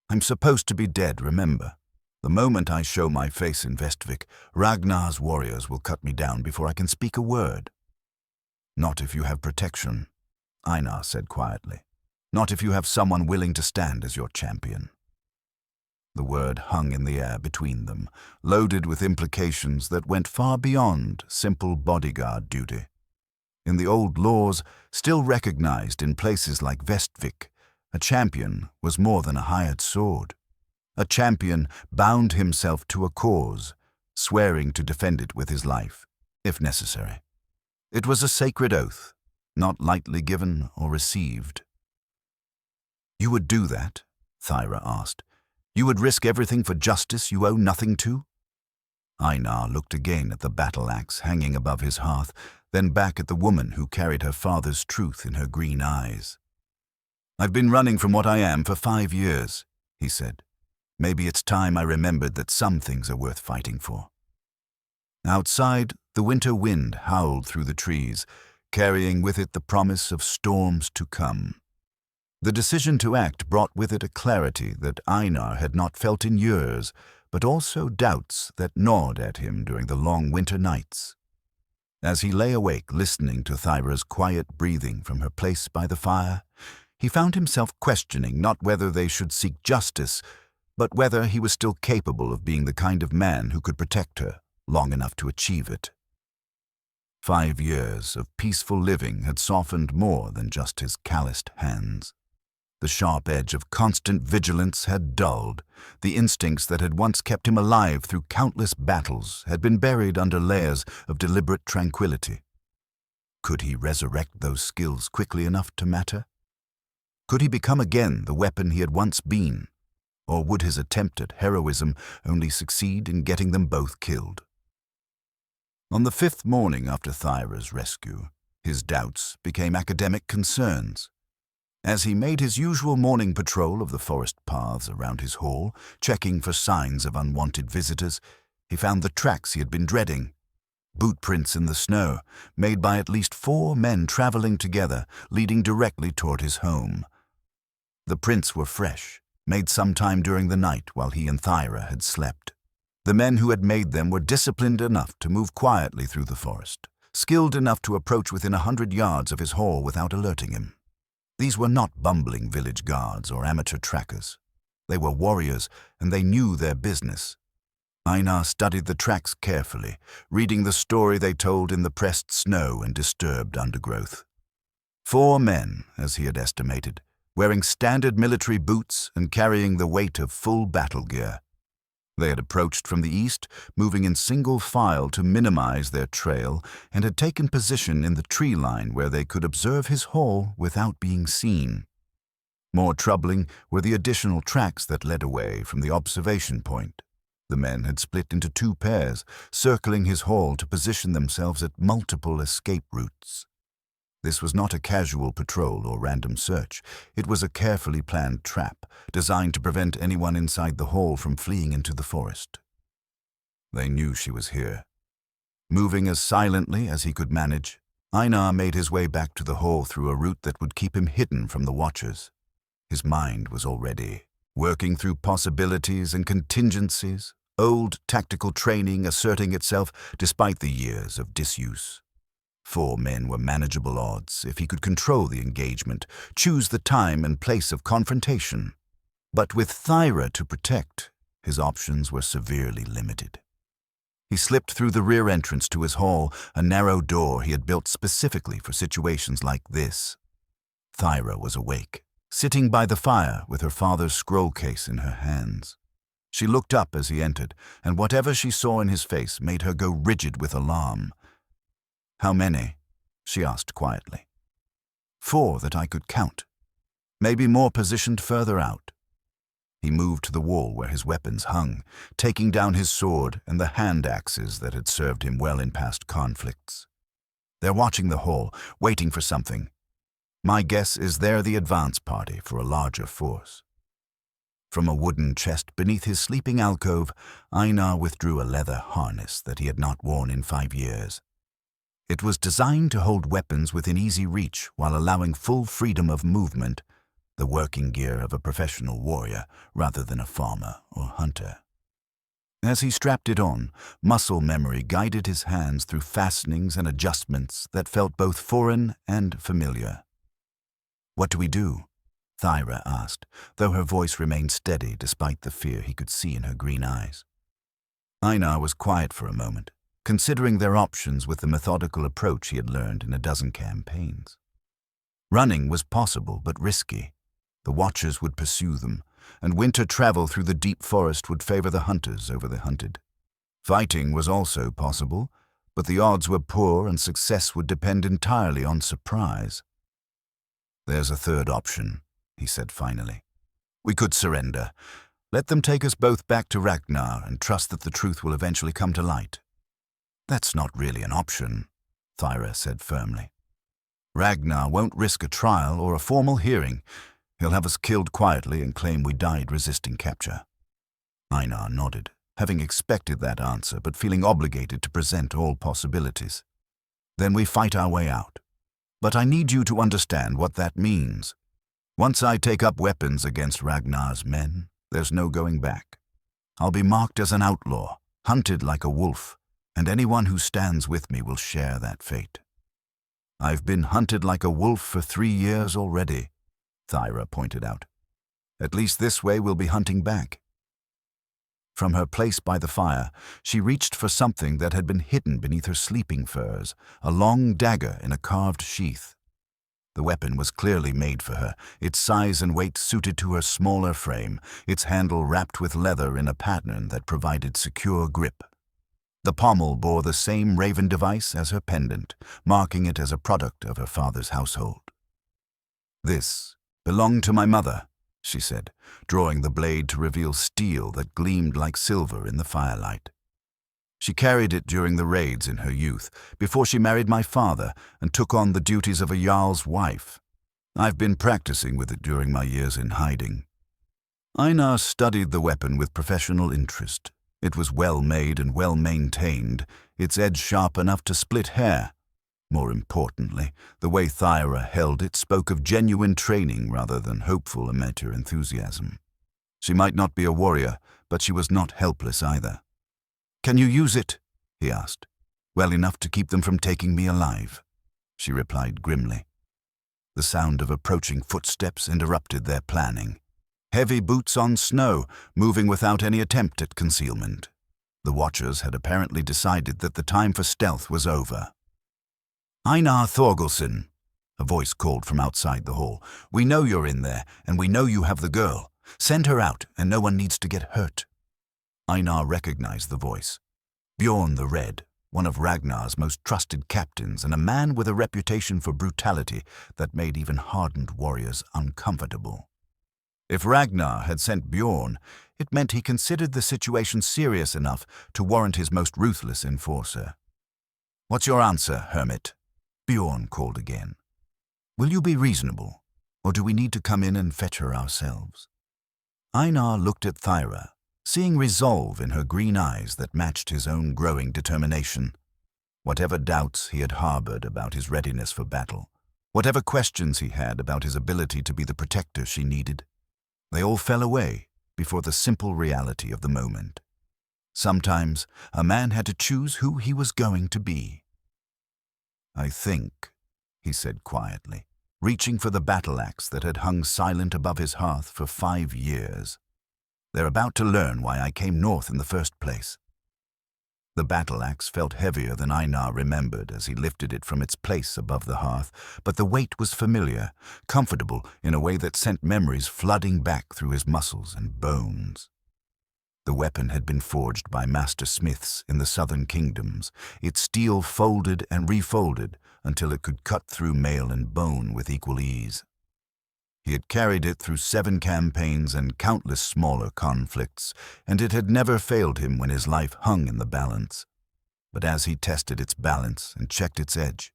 "I'm supposed to be dead, remember. The moment I show my face in Vestvik, Ragnar's warriors will cut me down before I can speak a word." "Not if you have protection," Einar said quietly. "Not if you have someone willing to stand as your champion." The word hung in the air between them, loaded with implications that went far beyond simple bodyguard duty. In the old laws, still recognized in places like Vestvik, a champion was more than a hired sword. A champion bound himself to a cause, swearing to defend it with his life, if necessary. It was a sacred oath, not lightly given or received. "You would do that?" Thyra asked. "You would risk everything for justice you owe nothing to?" Einar looked again at the battle axe hanging above his hearth, then back at the woman who carried her father's truth in her green eyes. "I've been running from what I am for 5 years," he said. "Maybe it's time I remembered that some things are worth fighting for." Outside, the winter wind howled through the trees, carrying with it the promise of storms to come. The decision to act brought with it a clarity that Einar had not felt in years, but also doubts that gnawed at him during the long winter nights. As he lay awake listening to Thyra's quiet breathing from her place by the fire, he found himself questioning not whether they should seek justice, but whether he was still capable of being the kind of man who could protect her long enough to achieve it. 5 years of peaceful living had softened more than just his calloused hands. The sharp edge of constant vigilance had dulled. The instincts that had once kept him alive through countless battles had been buried under layers of deliberate tranquility. Could he resurrect those skills quickly enough to matter? Could he become again the weapon he had once been? Or would his attempt at heroism only succeed in getting them both killed? On the 5th morning after Thyra's rescue, his doubts became academic concerns. As he made his usual morning patrol of the forest paths around his hall, checking for signs of unwanted visitors, he found the tracks he had been dreading. Boot prints in the snow, made by at least 4 men traveling together, leading directly toward his home. The prints were fresh, made sometime during the night while he and Thyra had slept. The men who had made them were disciplined enough to move quietly through the forest, skilled enough to approach within 100 yards of his hall without alerting him. These were not bumbling village guards or amateur trackers. They were warriors, and they knew their business. Einar studied the tracks carefully, reading the story they told in the pressed snow and disturbed undergrowth. 4 men, as he had estimated, wearing standard military boots and carrying the weight of full battle gear. They had approached from the east, moving in single file to minimize their trail, and had taken position in the tree line where they could observe his hall without being seen. More troubling were the additional tracks that led away from the observation point. The men had split into 2 pairs, circling his hall to position themselves at multiple escape routes. This was not a casual patrol or random search. It was a carefully planned trap, designed to prevent anyone inside the hall from fleeing into the forest. They knew she was here. Moving as silently as he could manage, Einar made his way back to the hall through a route that would keep him hidden from the watchers. His mind was already working through possibilities and contingencies, old tactical training asserting itself despite the years of disuse. 4 men were manageable odds if he could control the engagement, choose the time and place of confrontation. But with Thyra to protect, his options were severely limited. He slipped through the rear entrance to his hall, a narrow door he had built specifically for situations like this. Thyra was awake, sitting by the fire with her father's scroll case in her hands. She looked up as he entered, and whatever she saw in his face made her go rigid with alarm. "How many?" she asked quietly. 4 that I could count. Maybe more positioned further out." He moved to the wall where his weapons hung, taking down his sword and the hand axes that had served him well in past conflicts. "They're watching the hall, waiting for something. My guess is they're the advance party for a larger force." From a wooden chest beneath his sleeping alcove, Einar withdrew a leather harness that he had not worn in 5 years. It was designed to hold weapons within easy reach while allowing full freedom of movement, the working gear of a professional warrior rather than a farmer or hunter. As he strapped it on, muscle memory guided his hands through fastenings and adjustments that felt both foreign and familiar. "What do we do?" Thyra asked, though her voice remained steady despite the fear he could see in her green eyes. Einar was quiet for a moment, considering their options with the methodical approach he had learned in a dozen campaigns. Running was possible but risky. The Watchers would pursue them, and winter travel through the deep forest would favor the hunters over the hunted. Fighting was also possible, but the odds were poor and success would depend entirely on surprise. "There's a third option," he said finally. "We could surrender. Let them take us both back to Ragnar and trust that the truth will eventually come to light." "That's not really an option," Thyra said firmly. "Ragnar won't risk a trial or a formal hearing. He'll have us killed quietly and claim we died resisting capture." Einar nodded, having expected that answer but feeling obligated to present all possibilities. "Then we fight our way out. But I need you to understand what that means. Once I take up weapons against Ragnar's men, there's no going back. I'll be marked as an outlaw, hunted like a wolf, and anyone who stands with me will share that fate." "I've been hunted like a wolf for 3 years already," Thyra pointed out. "At least this way we'll be hunting back." From her place by the fire, she reached for something that had been hidden beneath her sleeping furs, a long dagger in a carved sheath. The weapon was clearly made for her, its size and weight suited to her smaller frame, its handle wrapped with leather in a pattern that provided secure grip. The pommel bore the same raven device as her pendant, marking it as a product of her father's household. "This belonged to my mother," she said, drawing the blade to reveal steel that gleamed like silver in the firelight. "She carried it during the raids in her youth, before she married my father and took on the duties of a jarl's wife. I've been practicing with it during my years in hiding." Einar studied the weapon with professional interest. It was well made and well maintained, its edge sharp enough to split hair. More importantly, the way Thyra held it spoke of genuine training rather than hopeful amateur enthusiasm. She might not be a warrior, but she was not helpless either. "Can you use it?" he asked. "Well enough to keep them from taking me alive," she replied grimly. The sound of approaching footsteps interrupted their planning. Heavy boots on snow, moving without any attempt at concealment. The Watchers had apparently decided that the time for stealth was over. "Einar Thorgilson," a voice called from outside the hall. "We know you're in there, and we know you have the girl. Send her out, and no one needs to get hurt." Einar recognized the voice. Bjorn the Red, one of Ragnar's most trusted captains and a man with a reputation for brutality that made even hardened warriors uncomfortable. If Ragnar had sent Bjorn, it meant he considered the situation serious enough to warrant his most ruthless enforcer. "What's your answer, hermit?" Bjorn called again. "Will you be reasonable, or do we need to come in and fetch her ourselves?" Einar looked at Thyra, seeing resolve in her green eyes that matched his own growing determination. Whatever doubts he had harbored about his readiness for battle, whatever questions he had about his ability to be the protector she needed, they all fell away before the simple reality of the moment. Sometimes a man had to choose who he was going to be. "I think," he said quietly, reaching for the battle axe that had hung silent above his hearth for 5 years. "They're about to learn why I came north in the first place." The battle axe felt heavier than Einar remembered as he lifted it from its place above the hearth, but the weight was familiar, comfortable in a way that sent memories flooding back through his muscles and bones. The weapon had been forged by master smiths in the southern kingdoms, its steel folded and refolded until it could cut through mail and bone with equal ease. He had carried it through 7 campaigns and countless smaller conflicts, and it had never failed him when his life hung in the balance. But as he tested its balance and checked its edge,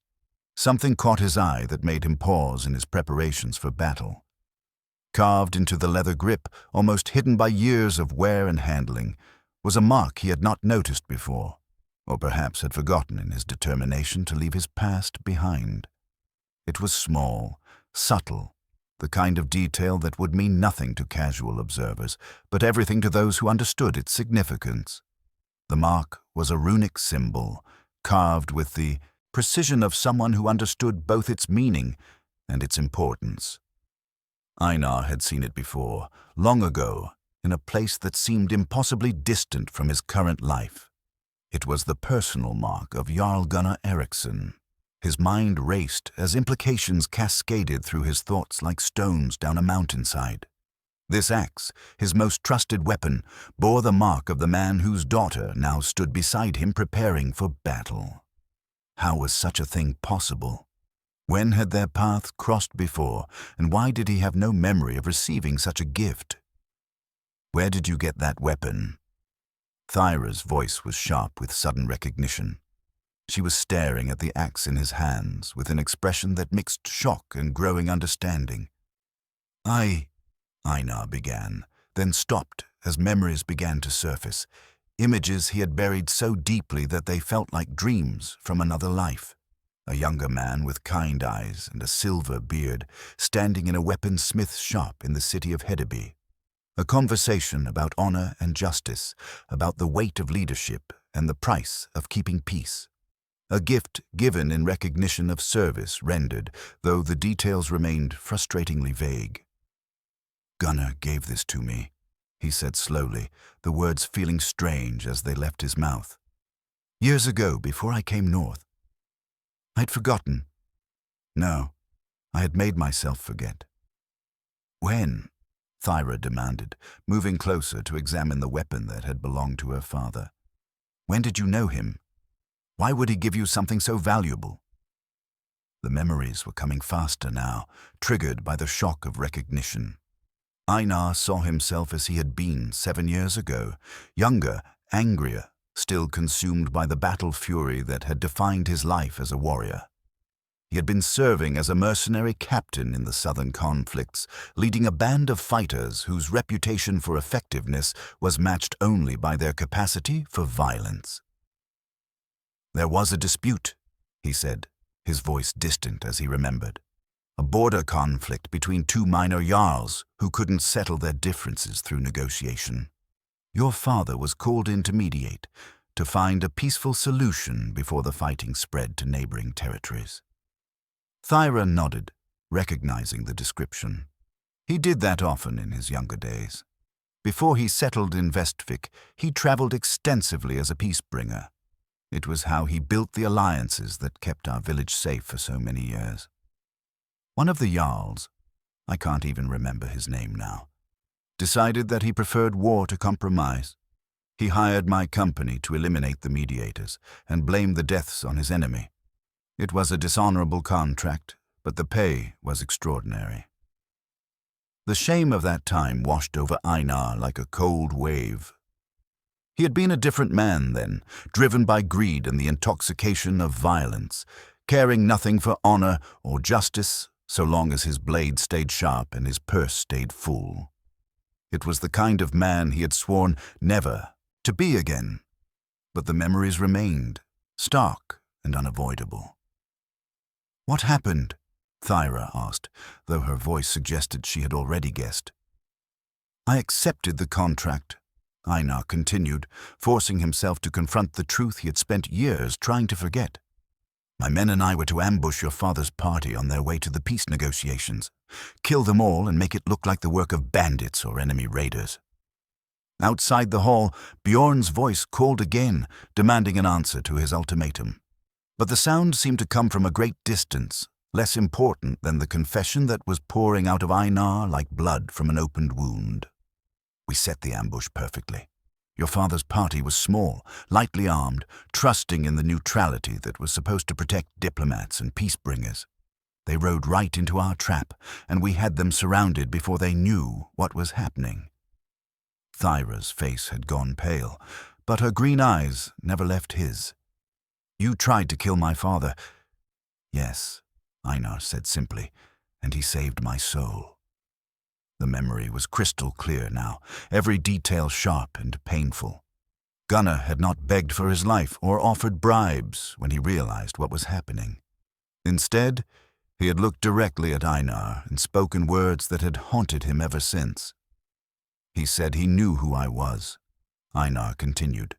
something caught his eye that made him pause in his preparations for battle. Carved into the leather grip, almost hidden by years of wear and handling, was a mark he had not noticed before, or perhaps had forgotten in his determination to leave his past behind. It was small, subtle, the kind of detail that would mean nothing to casual observers, but everything to those who understood its significance. The mark was a runic symbol, carved with the precision of someone who understood both its meaning and its importance. Einar had seen it before, long ago, in a place that seemed impossibly distant from his current life. It was the personal mark of Jarl Gunnar Eriksson. His mind raced as implications cascaded through his thoughts like stones down a mountainside. This axe, his most trusted weapon, bore the mark of the man whose daughter now stood beside him preparing for battle. How was such a thing possible? When had their paths crossed before, and why did he have no memory of receiving such a gift? "Where did you get that weapon?" Thyra's voice was sharp with sudden recognition. She was staring at the axe in his hands with an expression that mixed shock and growing understanding. Einar began, then stopped as memories began to surface, images he had buried so deeply that they felt like dreams from another life. A younger man with kind eyes and a silver beard, standing in a weaponsmith's shop in the city of Hedeby. A conversation about honor and justice, about the weight of leadership and the price of keeping peace. A gift given in recognition of service rendered, though the details remained frustratingly vague. "Gunnar gave this to me," he said slowly, the words feeling strange as they left his mouth. "Years ago, before I came north. I'd forgotten. No, I had made myself forget." "When?" Thyra demanded, moving closer to examine the weapon that had belonged to her father. "When did you know him? Why would he give you something so valuable?" The memories were coming faster now, triggered by the shock of recognition. Einar saw himself as he had been 7 years ago, younger, angrier, still consumed by the battle fury that had defined his life as a warrior. He had been serving as a mercenary captain in the southern conflicts, leading a band of fighters whose reputation for effectiveness was matched only by their capacity for violence. "There was a dispute," he said, his voice distant as he remembered. "A border conflict between two minor jarls who couldn't settle their differences through negotiation. Your father was called in to mediate, to find a peaceful solution before the fighting spread to neighboring territories." Thyra nodded, recognizing the description. He did that often in his younger days. Before he settled in Vestvik, he traveled extensively as a peacebringer. It was how he built the alliances that kept our village safe for so many years. One of the jarls, I can't even remember his name now, decided that he preferred war to compromise. He hired my company to eliminate the mediators and blamed the deaths on his enemy. It was a dishonorable contract, but the pay was extraordinary. The shame of that time washed over Einar like a cold wave. He had been a different man then, driven by greed and the intoxication of violence, caring nothing for honor or justice so long as his blade stayed sharp and his purse stayed full. It was the kind of man he had sworn never to be again, but the memories remained, stark and unavoidable. "What happened?" Thyra asked, though her voice suggested she had already guessed. "I accepted the contract," Einar continued, forcing himself to confront the truth he had spent years trying to forget. "My men and I were to ambush your father's party on their way to the peace negotiations, kill them all and make it look like the work of bandits or enemy raiders." Outside the hall, Bjorn's voice called again, demanding an answer to his ultimatum. But the sound seemed to come from a great distance, less important than the confession that was pouring out of Einar like blood from an opened wound. "We set the ambush perfectly. Your father's party was small, lightly armed, trusting in the neutrality that was supposed to protect diplomats and peace-bringers. They rode right into our trap, and we had them surrounded before they knew what was happening." Thyra's face had gone pale, but her green eyes never left his. "You tried to kill my father." "Yes," Einar said simply, "and he saved my soul." The memory was crystal clear now, every detail sharp and painful. Gunnar had not begged for his life or offered bribes when he realized what was happening. Instead, he had looked directly at Einar and spoken words that had haunted him ever since. "He said he knew who I was," Einar continued,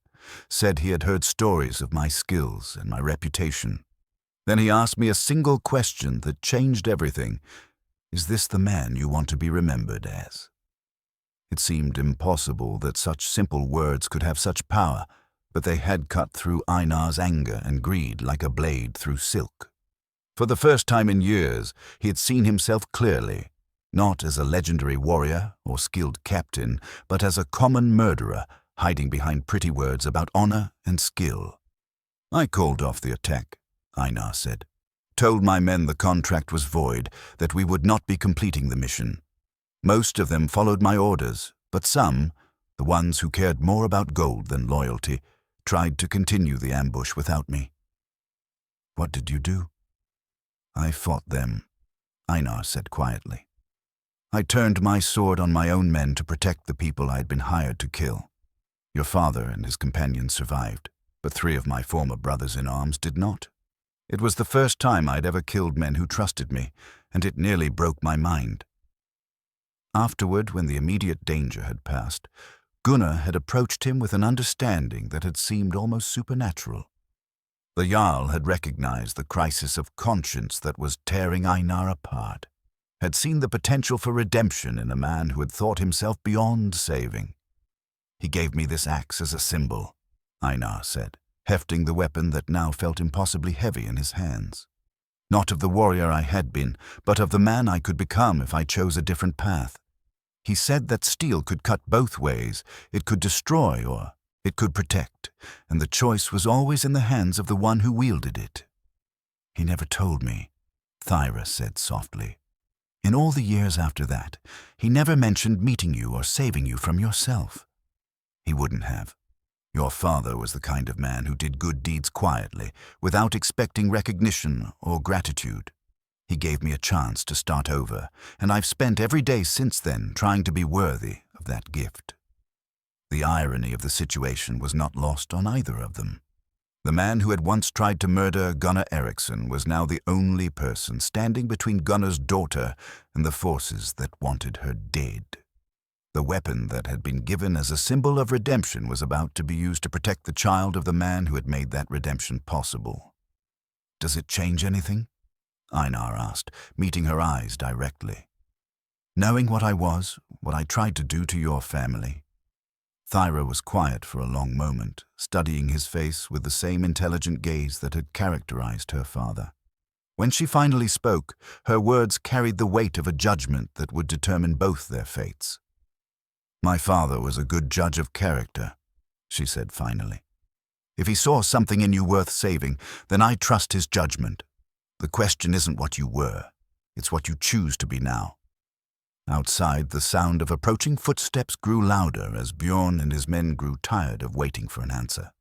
"said he had heard stories of my skills and my reputation. Then he asked me a single question that changed everything. Is this the man you want to be remembered as?" It seemed impossible that such simple words could have such power, but they had cut through Einar's anger and greed like a blade through silk. For the first time in years, he had seen himself clearly, not as a legendary warrior or skilled captain, but as a common murderer hiding behind pretty words about honor and skill. "I called off the attack," Einar said. "Told my men the contract was void, that we would not be completing the mission. Most of them followed my orders, but some, the ones who cared more about gold than loyalty, tried to continue the ambush without me." "What did you do?" "I fought them," Einar said quietly. "I turned my sword on my own men to protect the people I had been hired to kill. Your father and his companions survived, but 3 of my former brothers-in-arms did not. It was the first time I'd ever killed men who trusted me, and it nearly broke my mind." Afterward, when the immediate danger had passed, Gunnar had approached him with an understanding that had seemed almost supernatural. The jarl had recognized the crisis of conscience that was tearing Einar apart, had seen the potential for redemption in a man who had thought himself beyond saving. "He gave me this axe as a symbol," Einar said, hefting the weapon that now felt impossibly heavy in his hands. "Not of the warrior I had been, but of the man I could become if I chose a different path. He said that steel could cut both ways. It could destroy or it could protect, and the choice was always in the hands of the one who wielded it." "He never told me," Thyra said softly. "In all the years after that, he never mentioned meeting you or saving you from yourself." "He wouldn't have. Your father was the kind of man who did good deeds quietly, without expecting recognition or gratitude. He gave me a chance to start over, and I've spent every day since then trying to be worthy of that gift." The irony of the situation was not lost on either of them. The man who had once tried to murder Gunnar Eriksson was now the only person standing between Gunnar's daughter and the forces that wanted her dead. The weapon that had been given as a symbol of redemption was about to be used to protect the child of the man who had made that redemption possible. "Does it change anything?" Einar asked, meeting her eyes directly. "Knowing what I was, what I tried to do to your family." Thyra was quiet for a long moment, studying his face with the same intelligent gaze that had characterized her father. When she finally spoke, her words carried the weight of a judgment that would determine both their fates. "My father was a good judge of character," she said finally. "If he saw something in you worth saving, then I trust his judgment. The question isn't what you were, it's what you choose to be now." Outside, the sound of approaching footsteps grew louder as Bjorn and his men grew tired of waiting for an answer.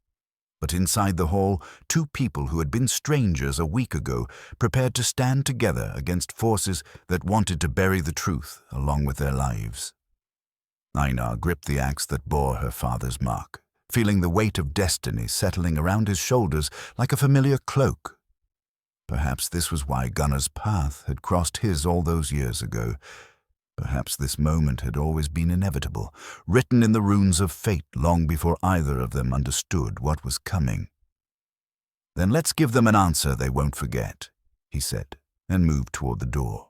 But inside the hall, 2 people who had been strangers a week ago prepared to stand together against forces that wanted to bury the truth along with their lives. Einar gripped the axe that bore her father's mark, feeling the weight of destiny settling around his shoulders like a familiar cloak. Perhaps this was why Gunnar's path had crossed his all those years ago. Perhaps this moment had always been inevitable, written in the runes of fate long before either of them understood what was coming. "Then let's give them an answer they won't forget," he said, and moved toward the door.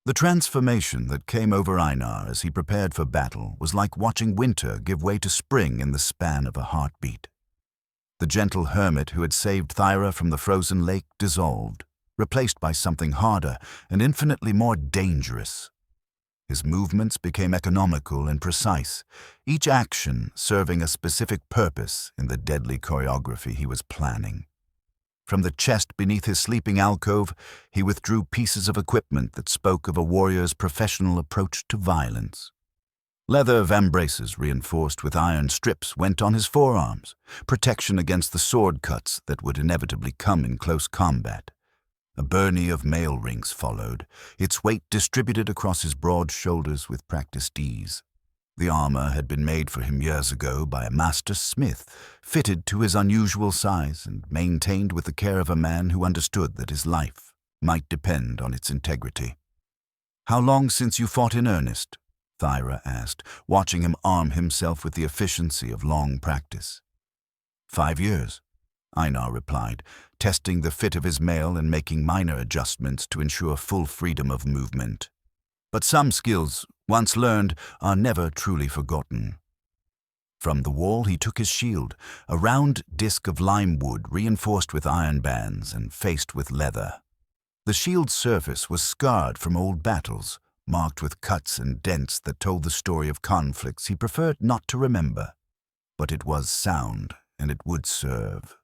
The transformation that came over Einar as he prepared for battle was like watching winter give way to spring in the span of a heartbeat. The gentle hermit who had saved Thyra from the frozen lake dissolved, replaced by something harder and infinitely more dangerous. His movements became economical and precise, each action serving a specific purpose in the deadly choreography he was planning. From the chest beneath his sleeping alcove, he withdrew pieces of equipment that spoke of a warrior's professional approach to violence. Leather vambraces reinforced with iron strips went on his forearms, protection against the sword cuts that would inevitably come in close combat. A byrnie of mail rings followed, its weight distributed across his broad shoulders with practiced ease. The armor had been made for him years ago by a master smith, fitted to his unusual size and maintained with the care of a man who understood that his life might depend on its integrity. "How long since you fought in earnest?" Thyra asked, watching him arm himself with the efficiency of long practice. 5 years. Einar replied, testing the fit of his mail and making minor adjustments to ensure full freedom of movement. But some skills, once learned, are never truly forgotten. From the wall he took his shield, a round disc of lime wood reinforced with iron bands and faced with leather. The shield's surface was scarred from old battles, marked with cuts and dents that told the story of conflicts he preferred not to remember. But it was sound, and it would serve.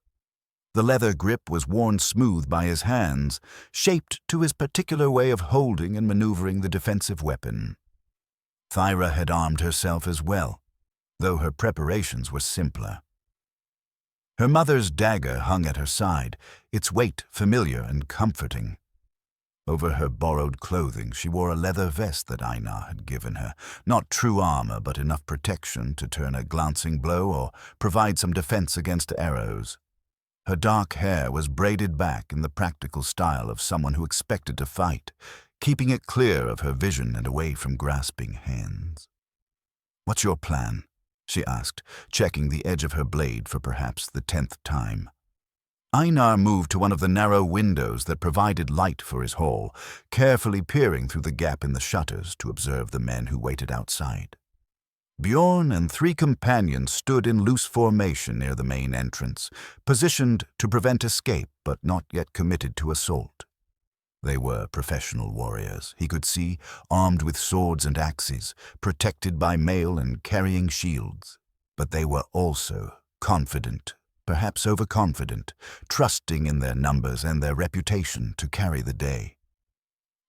The leather grip was worn smooth by his hands, shaped to his particular way of holding and maneuvering the defensive weapon. Thyra had armed herself as well, though her preparations were simpler. Her mother's dagger hung at her side, its weight familiar and comforting. Over her borrowed clothing she wore a leather vest that Einar had given her, not true armor but enough protection to turn a glancing blow or provide some defense against arrows. Her dark hair was braided back in the practical style of someone who expected to fight, keeping it clear of her vision and away from grasping hands. "What's your plan?" she asked, checking the edge of her blade for perhaps the 10th time. Einar moved to one of the narrow windows that provided light for his hall, carefully peering through the gap in the shutters to observe the men who waited outside. Bjorn and 3 companions stood in loose formation near the main entrance, positioned to prevent escape but not yet committed to assault. They were professional warriors, he could see, armed with swords and axes, protected by mail and carrying shields. But they were also confident, perhaps overconfident, trusting in their numbers and their reputation to carry the day.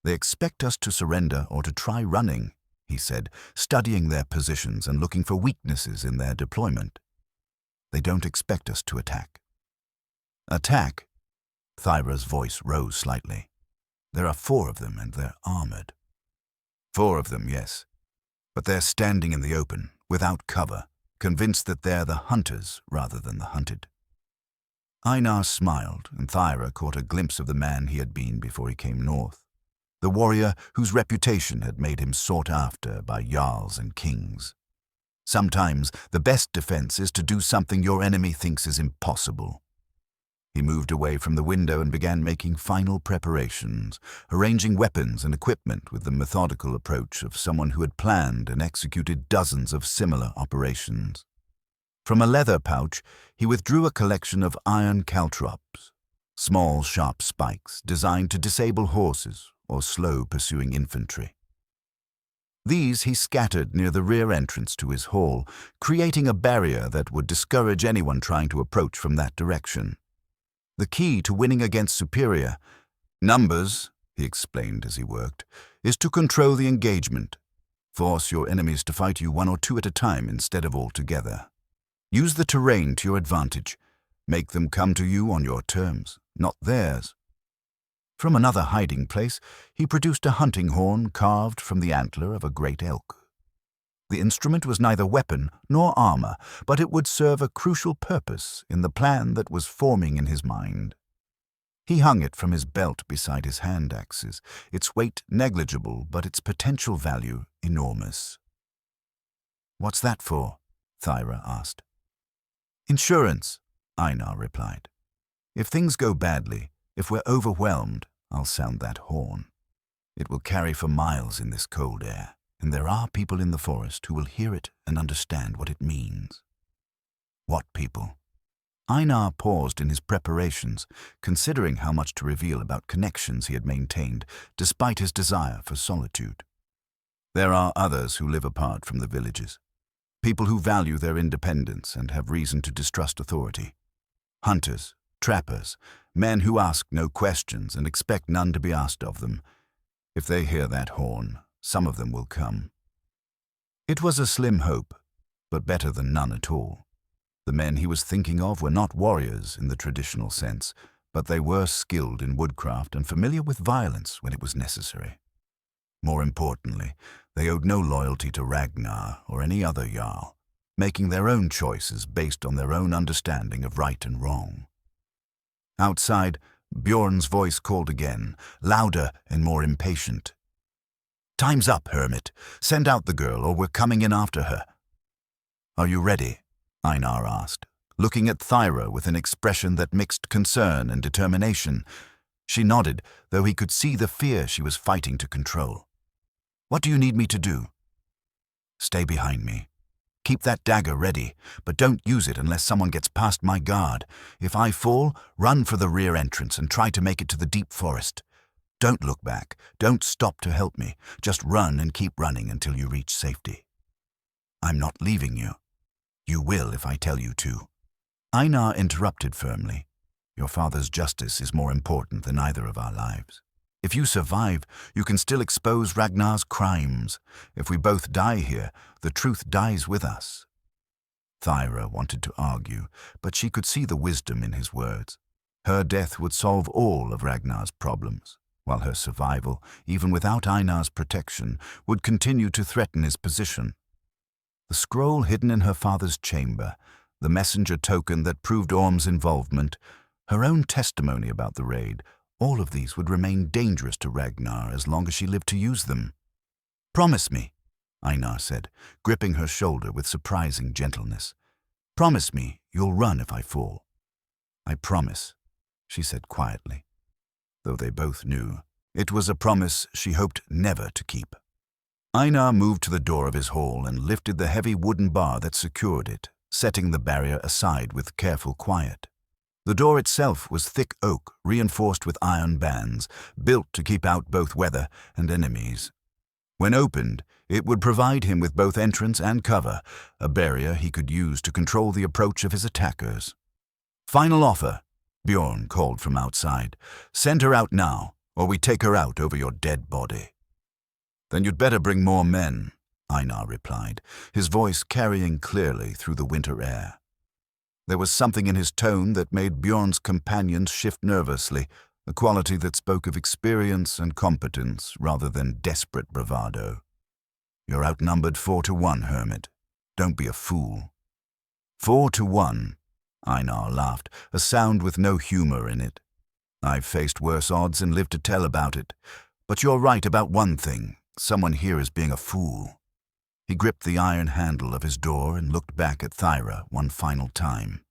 "They expect us to surrender or to try running," he said, studying their positions and looking for weaknesses in their deployment. "They don't expect us to attack." "Attack?" Thyra's voice rose slightly. "There are 4 of them, and they're armored." "4 of them, yes. But they're standing in the open, without cover, convinced that they're the hunters rather than the hunted." Einar smiled, and Thyra caught a glimpse of the man he had been before he came north. The warrior whose reputation had made him sought after by jarls and kings. Sometimes the best defense is to do something your enemy thinks is impossible. He moved away from the window and began making final preparations, arranging weapons and equipment with the methodical approach of someone who had planned and executed dozens of similar operations. From a leather pouch, he withdrew a collection of iron caltrops, small sharp spikes designed to disable horses or slow pursuing infantry. These he scattered near the rear entrance to his hall, creating a barrier that would discourage anyone trying to approach from that direction. The key to winning against superior numbers, he explained as he worked, is to control the engagement. Force your enemies to fight you 1 or 2 at a time instead of all together. Use the terrain to your advantage. Make them come to you on your terms, not theirs. From another hiding place, he produced a hunting horn carved from the antler of a great elk. The instrument was neither weapon nor armor, but it would serve a crucial purpose in the plan that was forming in his mind. He hung it from his belt beside his hand axes, its weight negligible but its potential value enormous. "What's that for?" Thyra asked. "Insurance," Einar replied. "If things go badly, if we're overwhelmed, I'll sound that horn. It will carry for miles in this cold air, and there are people in the forest who will hear it and understand what it means." "What people?" Einar paused in his preparations, considering how much to reveal about connections he had maintained, despite his desire for solitude. "There are others who live apart from the villages. People who value their independence and have reason to distrust authority. Hunters, trappers, men who ask no questions and expect none to be asked of them. If they hear that horn, some of them will come." It was a slim hope, but better than none at all. The men he was thinking of were not warriors in the traditional sense, but they were skilled in woodcraft and familiar with violence when it was necessary. More importantly, they owed no loyalty to Ragnar or any other jarl, making their own choices based on their own understanding of right and wrong. Outside, Bjorn's voice called again, louder and more impatient. "Time's up, hermit. Send out the girl, or we're coming in after her." "Are you ready?" Einar asked, looking at Thyra with an expression that mixed concern and determination. She nodded, though he could see the fear she was fighting to control. "What do you need me to do?" "Stay behind me. Keep that dagger ready, but don't use it unless someone gets past my guard. If I fall, run for the rear entrance and try to make it to the deep forest. Don't look back. Don't stop to help me. Just run and keep running until you reach safety." "I'm not leaving you." "You will if I tell you to." Einar interrupted firmly. "Your father's justice is more important than either of our lives. If you survive, you can still expose Ragnar's crimes. If we both die here, the truth dies with us." Thyra wanted to argue, but she could see the wisdom in his words. Her death would solve all of Ragnar's problems, while her survival, even without Einar's protection, would continue to threaten his position. The scroll hidden in her father's chamber, the messenger token that proved Orm's involvement, her own testimony about the raid, all of these would remain dangerous to Ragnar as long as she lived to use them. "Promise me," Einar said, gripping her shoulder with surprising gentleness. "Promise me you'll run if I fall." "I promise," she said quietly, though they both knew it was a promise she hoped never to keep. Einar moved to the door of his hall and lifted the heavy wooden bar that secured it, setting the barrier aside with careful quiet. The door itself was thick oak, reinforced with iron bands, built to keep out both weather and enemies. When opened, it would provide him with both entrance and cover, a barrier he could use to control the approach of his attackers. "Final offer," Bjorn called from outside. "Send her out now, or we take her out over your dead body." "Then you'd better bring more men," Einar replied, his voice carrying clearly through the winter air. There was something in his tone that made Bjorn's companions shift nervously, a quality that spoke of experience and competence rather than desperate bravado. "You're outnumbered 4-1, hermit. Don't be a fool." 4-1, Einar laughed, a sound with no humor in it. "I've faced worse odds and lived to tell about it. But you're right about one thing. Someone here is being a fool." He gripped the iron handle of his door and looked back at Thyra one final time.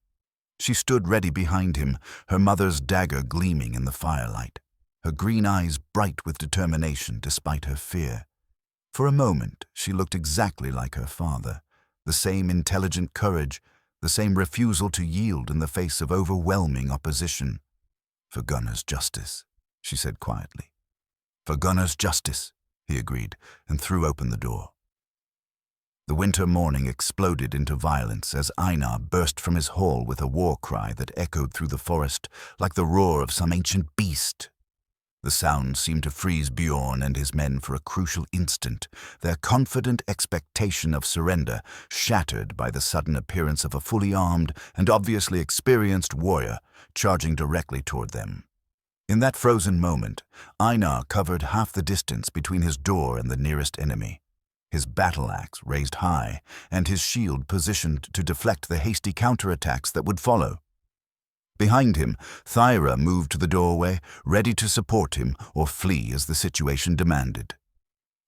She stood ready behind him, her mother's dagger gleaming in the firelight, her green eyes bright with determination despite her fear. For a moment, she looked exactly like her father, the same intelligent courage, the same refusal to yield in the face of overwhelming opposition. "For Gunnar's justice," she said quietly. "For Gunnar's justice," he agreed, and threw open the door. The winter morning exploded into violence as Einar burst from his hall with a war cry that echoed through the forest like the roar of some ancient beast. The sound seemed to freeze Bjorn and his men for a crucial instant, their confident expectation of surrender shattered by the sudden appearance of a fully armed and obviously experienced warrior charging directly toward them. In that frozen moment, Einar covered half the distance between his door and the nearest enemy, his battle-axe raised high and his shield positioned to deflect the hasty counterattacks that would follow. Behind him, Thyra moved to the doorway, ready to support him or flee as the situation demanded.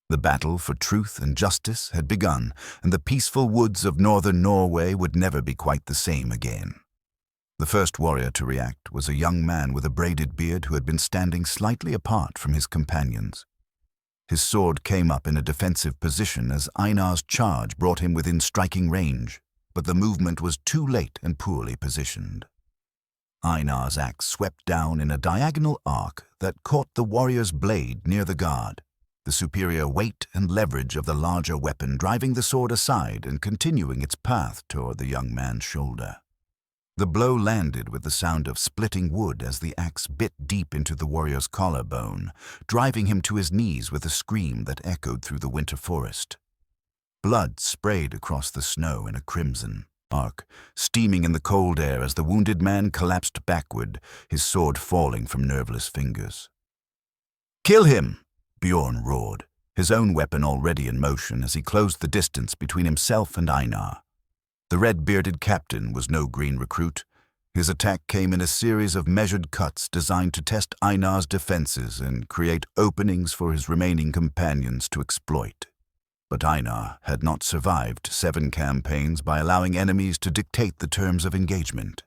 The battle for truth and justice had begun, and the peaceful woods of northern Norway would never be quite the same again. The first warrior to react was a young man with a braided beard who had been standing slightly apart from his companions. His sword came up in a defensive position as Einar's charge brought him within striking range, but the movement was too late and poorly positioned. Einar's axe swept down in a diagonal arc that caught the warrior's blade near the guard, the superior weight and leverage of the larger weapon driving the sword aside and continuing its path toward the young man's shoulder. The blow landed with the sound of splitting wood as the axe bit deep into the warrior's collarbone, driving him to his knees with a scream that echoed through the winter forest. Blood sprayed across the snow in a crimson arc, steaming in the cold air as the wounded man collapsed backward, his sword falling from nerveless fingers. "Kill him!" Bjorn roared, his own weapon already in motion as he closed the distance between himself and Einar. The red-bearded captain was no green recruit. His attack came in a series of measured cuts designed to test Einar's defenses and create openings for his remaining companions to exploit. But Einar had not survived 7 campaigns by allowing enemies to dictate the terms of engagement.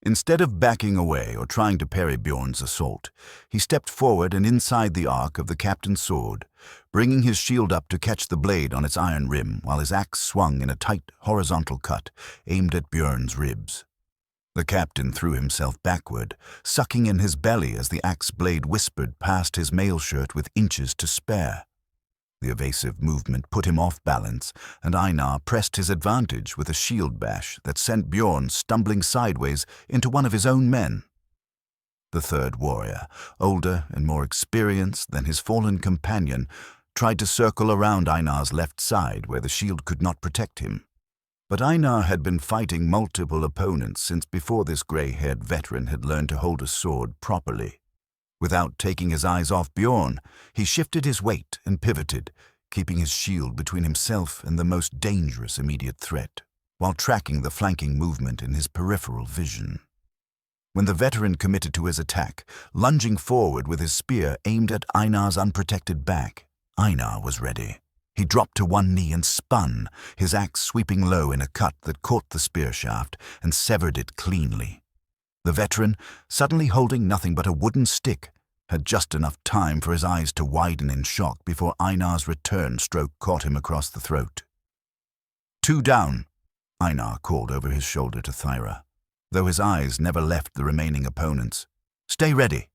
Instead of backing away or trying to parry Bjorn's assault, he stepped forward and inside the arc of the captain's sword, bringing his shield up to catch the blade on its iron rim while his axe swung in a tight horizontal cut aimed at Bjorn's ribs. The captain threw himself backward, sucking in his belly as the axe blade whispered past his mail shirt with inches to spare. The evasive movement put him off balance, and Einar pressed his advantage with a shield bash that sent Bjorn stumbling sideways into one of his own men. The third warrior, older and more experienced than his fallen companion, tried to circle around Einar's left side where the shield could not protect him. But Einar had been fighting multiple opponents since before this gray-haired veteran had learned to hold a sword properly. Without taking his eyes off Bjorn, he shifted his weight and pivoted, keeping his shield between himself and the most dangerous immediate threat, while tracking the flanking movement in his peripheral vision. When the veteran committed to his attack, lunging forward with his spear aimed at Einar's unprotected back, Einar was ready. He dropped to one knee and spun, his axe sweeping low in a cut that caught the spear shaft and severed it cleanly. The veteran, suddenly holding nothing but a wooden stick, had just enough time for his eyes to widen in shock before Einar's return stroke caught him across the throat. 2 down, Einar called over his shoulder to Thyra, though his eyes never left the remaining opponents. Stay ready.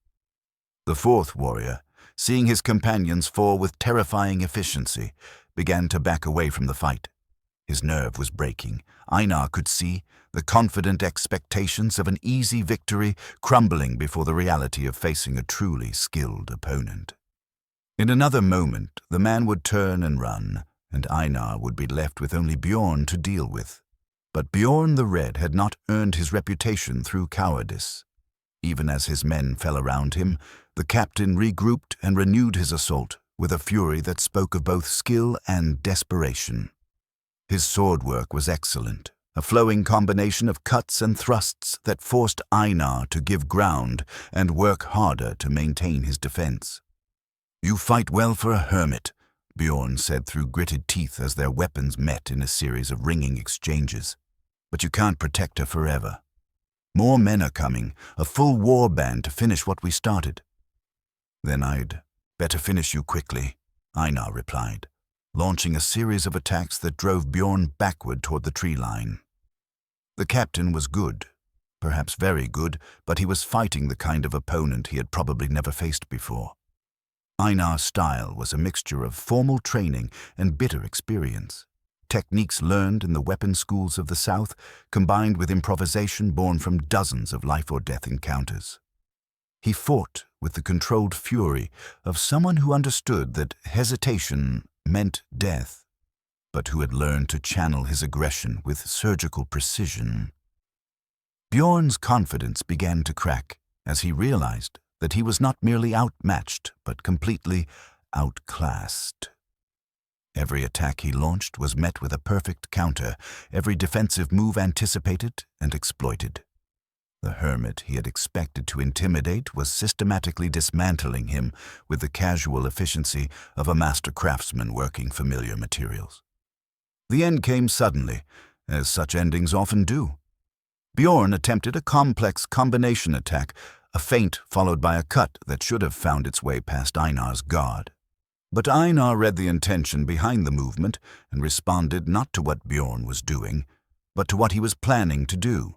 The fourth warrior, seeing his companions fall with terrifying efficiency, began to back away from the fight. His nerve was breaking. Einar could see the confident expectations of an easy victory crumbling before the reality of facing a truly skilled opponent. In another moment, the man would turn and run, and Einar would be left with only Bjorn to deal with. But Bjorn the Red had not earned his reputation through cowardice. Even as his men fell around him, the captain regrouped and renewed his assault with a fury that spoke of both skill and desperation. His sword work was excellent, a flowing combination of cuts and thrusts that forced Einar to give ground and work harder to maintain his defense. "You fight well for a hermit," Bjorn said through gritted teeth as their weapons met in a series of ringing exchanges. "But you can't protect her forever. More men are coming, a full war band to finish what we started." "Then I'd better finish you quickly," Einar replied, launching a series of attacks that drove Bjorn backward toward the tree line. The captain was good, perhaps very good, but he was fighting the kind of opponent he had probably never faced before. Einar's style was a mixture of formal training and bitter experience, techniques learned in the weapon schools of the South, combined with improvisation born from dozens of life-or-death encounters. He fought with the controlled fury of someone who understood that hesitation meant death, but who had learned to channel his aggression with surgical precision. Bjorn's confidence began to crack as he realized that he was not merely outmatched, but completely outclassed. Every attack he launched was met with a perfect counter, every defensive move anticipated and exploited. The hermit he had expected to intimidate was systematically dismantling him with the casual efficiency of a master craftsman working familiar materials. The end came suddenly, as such endings often do. Bjorn attempted a complex combination attack, a feint followed by a cut that should have found its way past Einar's guard. But Einar read the intention behind the movement and responded not to what Bjorn was doing, but to what he was planning to do.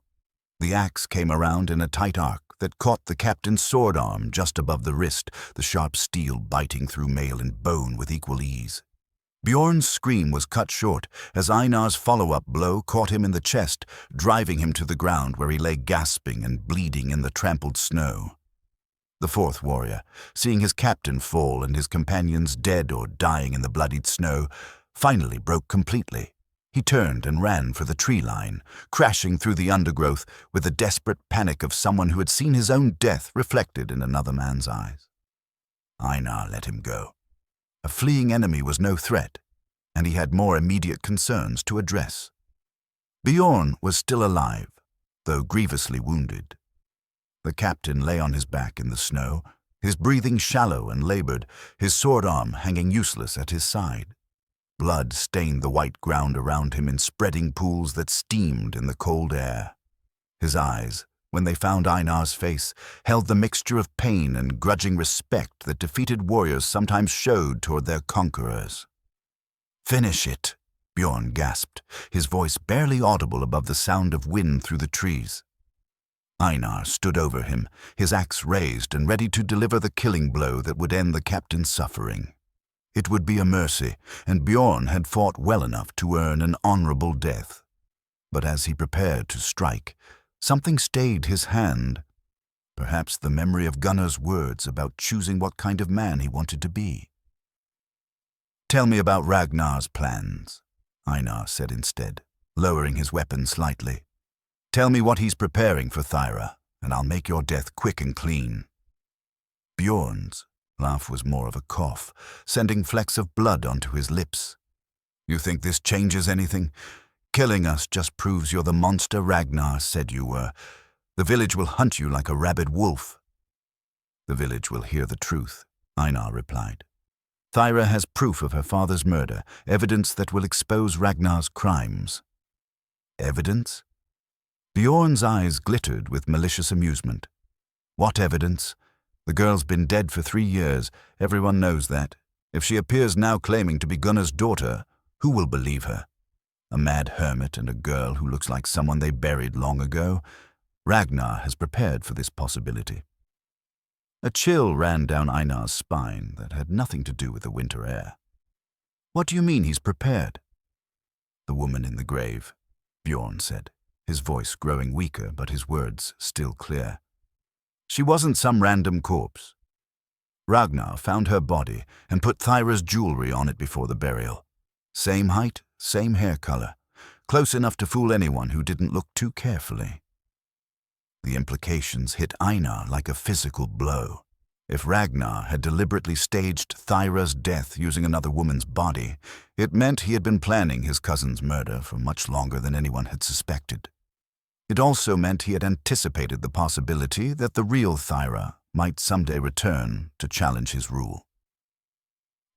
The axe came around in a tight arc that caught the captain's sword arm just above the wrist, the sharp steel biting through mail and bone with equal ease. Bjorn's scream was cut short as Einar's follow-up blow caught him in the chest, driving him to the ground where he lay gasping and bleeding in the trampled snow. The fourth warrior, seeing his captain fall and his companions dead or dying in the bloodied snow, finally broke completely. He turned and ran for the tree line, crashing through the undergrowth with the desperate panic of someone who had seen his own death reflected in another man's eyes. Einar let him go. A fleeing enemy was no threat, and he had more immediate concerns to address. Bjorn was still alive, though grievously wounded. The captain lay on his back in the snow, his breathing shallow and labored, his sword arm hanging useless at his side. Blood stained the white ground around him in spreading pools that steamed in the cold air. His eyes, when they found Einar's face, held the mixture of pain and grudging respect that defeated warriors sometimes showed toward their conquerors. "Finish it," Bjorn gasped, his voice barely audible above the sound of wind through the trees. Einar stood over him, his axe raised and ready to deliver the killing blow that would end the captain's suffering. It would be a mercy, and Bjorn had fought well enough to earn an honorable death. But as he prepared to strike, something stayed his hand. Perhaps the memory of Gunnar's words about choosing what kind of man he wanted to be. "Tell me about Ragnar's plans," Einar said instead, lowering his weapon slightly. "Tell me what he's preparing for Thyra, and I'll make your death quick and clean." Bjorn's laugh was more of a cough, sending flecks of blood onto his lips. "You think this changes anything? Killing us just proves you're the monster Ragnar said you were. The village will hunt you like a rabid wolf." "The village will hear the truth," Einar replied. "Thyra has proof of her father's murder, evidence that will expose Ragnar's crimes." "Evidence?" Bjorn's eyes glittered with malicious amusement. "What evidence? The girl's been dead for 3 years. Everyone knows that. If she appears now claiming to be Gunnar's daughter, who will believe her? A mad hermit and a girl who looks like someone they buried long ago. Ragnar has prepared for this possibility." A chill ran down Einar's spine that had nothing to do with the winter air. "What do you mean he's prepared?" "The woman in the grave," Bjorn said, his voice growing weaker but his words still clear. "She wasn't some random corpse. Ragnar found her body and put Thyra's jewelry on it before the burial. Same height, same hair color, close enough to fool anyone who didn't look too carefully." The implications hit Einar like a physical blow. If Ragnar had deliberately staged Thyra's death using another woman's body, it meant he had been planning his cousin's murder for much longer than anyone had suspected. It also meant he had anticipated the possibility that the real Thyra might someday return to challenge his rule.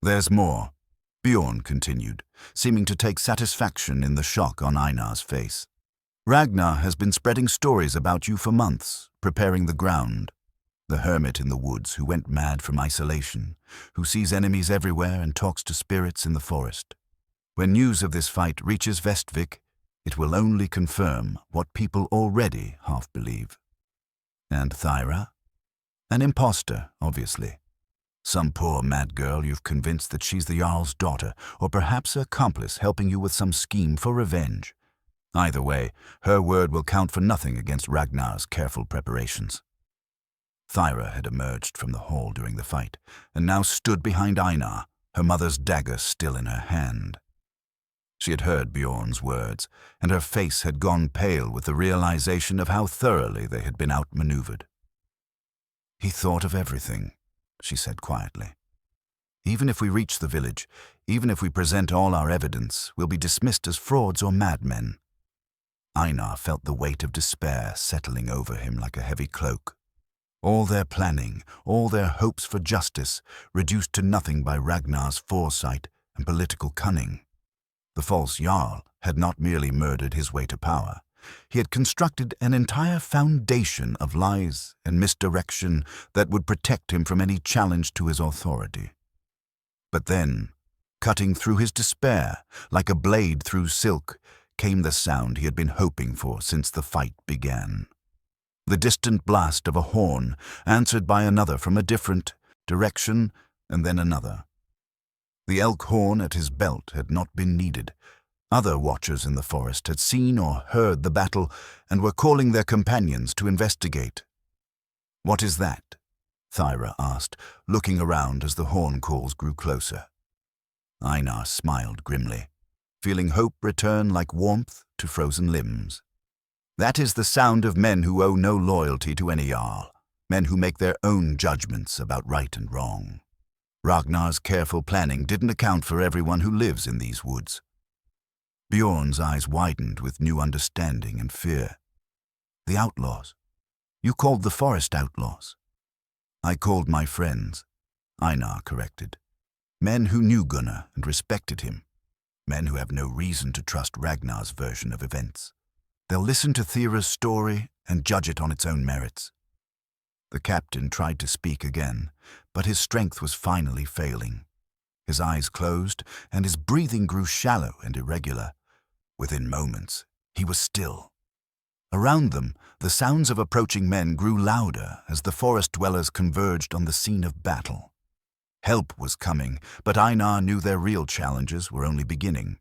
"There's more," Bjorn continued, seeming to take satisfaction in the shock on Einar's face. "Ragnar has been spreading stories about you for months, preparing the ground. The hermit in the woods who went mad from isolation, who sees enemies everywhere and talks to spirits in the forest. When news of this fight reaches Vestvik, it will only confirm what people already half believe. And Thyra? An imposter, obviously. Some poor mad girl you've convinced that she's the jarl's daughter, or perhaps an accomplice helping you with some scheme for revenge. Either way, her word will count for nothing against Ragnar's careful preparations." Thyra had emerged from the hall during the fight, and now stood behind Einar, her mother's dagger still in her hand. She had heard Bjorn's words, and her face had gone pale with the realization of how thoroughly they had been outmaneuvered. "He thought of everything," she said quietly. "Even if we reach the village, even if we present all our evidence, we'll be dismissed as frauds or madmen." Einar felt the weight of despair settling over him like a heavy cloak. All their planning, all their hopes for justice, reduced to nothing by Ragnar's foresight and political cunning. The false jarl had not merely murdered his way to power. He had constructed an entire foundation of lies and misdirection that would protect him from any challenge to his authority. But then, cutting through his despair, like a blade through silk, came the sound he had been hoping for since the fight began. The distant blast of a horn, answered by another from a different direction, and then another. The elk horn at his belt had not been needed. Other watchers in the forest had seen or heard the battle and were calling their companions to investigate. "What is that?" Thyra asked, looking around as the horn calls grew closer. Einar smiled grimly, feeling hope return like warmth to frozen limbs. "That is the sound of men who owe no loyalty to any jarl, men who make their own judgments about right and wrong. Ragnar's careful planning didn't account for everyone who lives in these woods." Bjorn's eyes widened with new understanding and fear. "The outlaws? You called the forest outlaws?" "I called my friends," Einar corrected. "Men who knew Gunnar and respected him. men who have no reason to trust Ragnar's version of events. They'll listen to Thyra's story and judge it on its own merits. The captain tried to speak again, but his strength was finally failing. His eyes closed, and his breathing grew shallow and irregular. Within moments, he was still. Around them, the sounds of approaching men grew louder as the forest dwellers converged on the scene of battle. Help was coming, but Einar knew their real challenges were only beginning.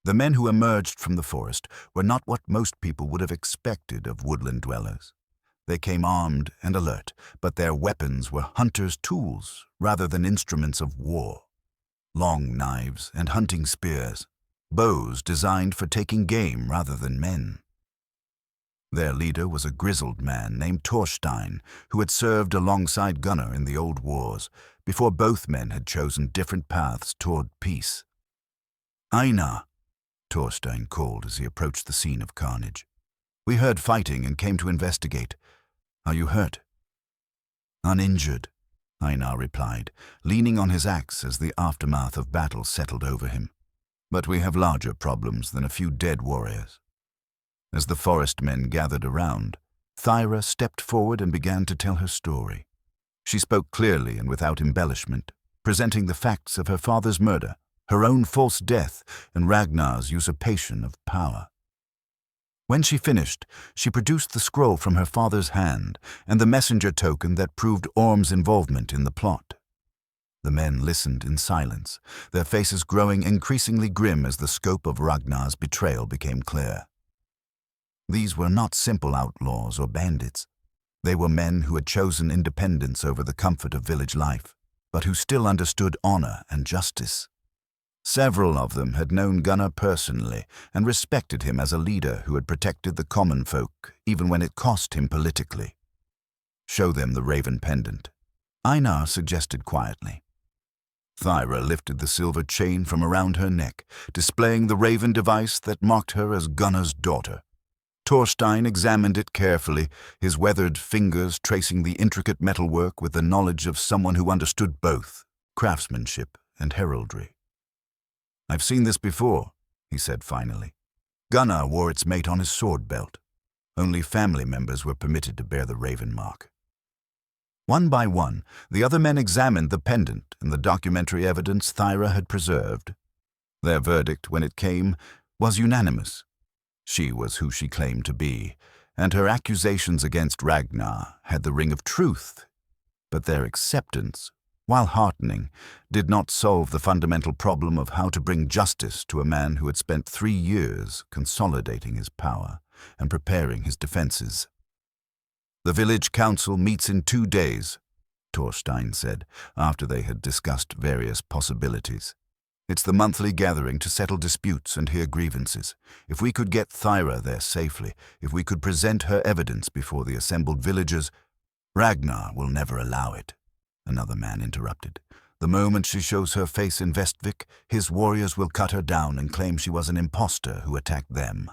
The men who emerged from the forest were not what most people would have expected of woodland dwellers. They came armed and alert, but their weapons were hunters' tools rather than instruments of war. Long knives and hunting spears, bows designed for taking game rather than men. Their leader was a grizzled man named Thorstein, who had served alongside Gunnar in the old wars, before both men had chosen different paths toward peace. "Einar," Thorstein called as he approached the scene of carnage. "We heard fighting and came to investigate. Are you hurt?" "Uninjured," Einar replied, leaning on his axe as the aftermath of battle settled over him. "But we have larger problems than a few dead warriors." As the forest men gathered around, Thyra stepped forward and began to tell her story. She spoke clearly and without embellishment, presenting the facts of her father's murder, her own false death, and Ragnar's usurpation of power. When she finished, she produced the scroll from her father's hand and the messenger token that proved Orm's involvement in the plot. The men listened in silence, their faces growing increasingly grim as the scope of Ragnar's betrayal became clear. These were not simple outlaws or bandits. They were men who had chosen independence over the comfort of village life, but who still understood honor and justice. Several of them had known Gunnar personally and respected him as a leader who had protected the common folk, even when it cost him politically. "Show them the raven pendant," Einar suggested quietly. Thyra lifted the silver chain from around her neck, displaying the raven device that marked her as Gunnar's daughter. Thorstein examined it carefully, his weathered fingers tracing the intricate metalwork with the knowledge of someone who understood both craftsmanship and heraldry. "I've seen this before," he said finally. "Gunnar wore its mate on his sword belt. Only family members were permitted to bear the raven mark." One by one, the other men examined the pendant and the documentary evidence Thyra had preserved. Their verdict, when it came, was unanimous. She was who she claimed to be, and her accusations against Ragnar had the ring of truth. But their acceptance, while heartening, did not solve the fundamental problem of how to bring justice to a man who had spent 3 years consolidating his power and preparing his defenses. "The village council meets in 2 days," Thorstein said, after they had discussed various possibilities. "It's the monthly gathering to settle disputes and hear grievances. If we could get Thyra there safely, if we could present her evidence before the assembled villagers—" "Ragnar will never allow it," another man interrupted. "The moment she shows her face in Vestvik, his warriors will cut her down and claim she was an impostor who attacked them."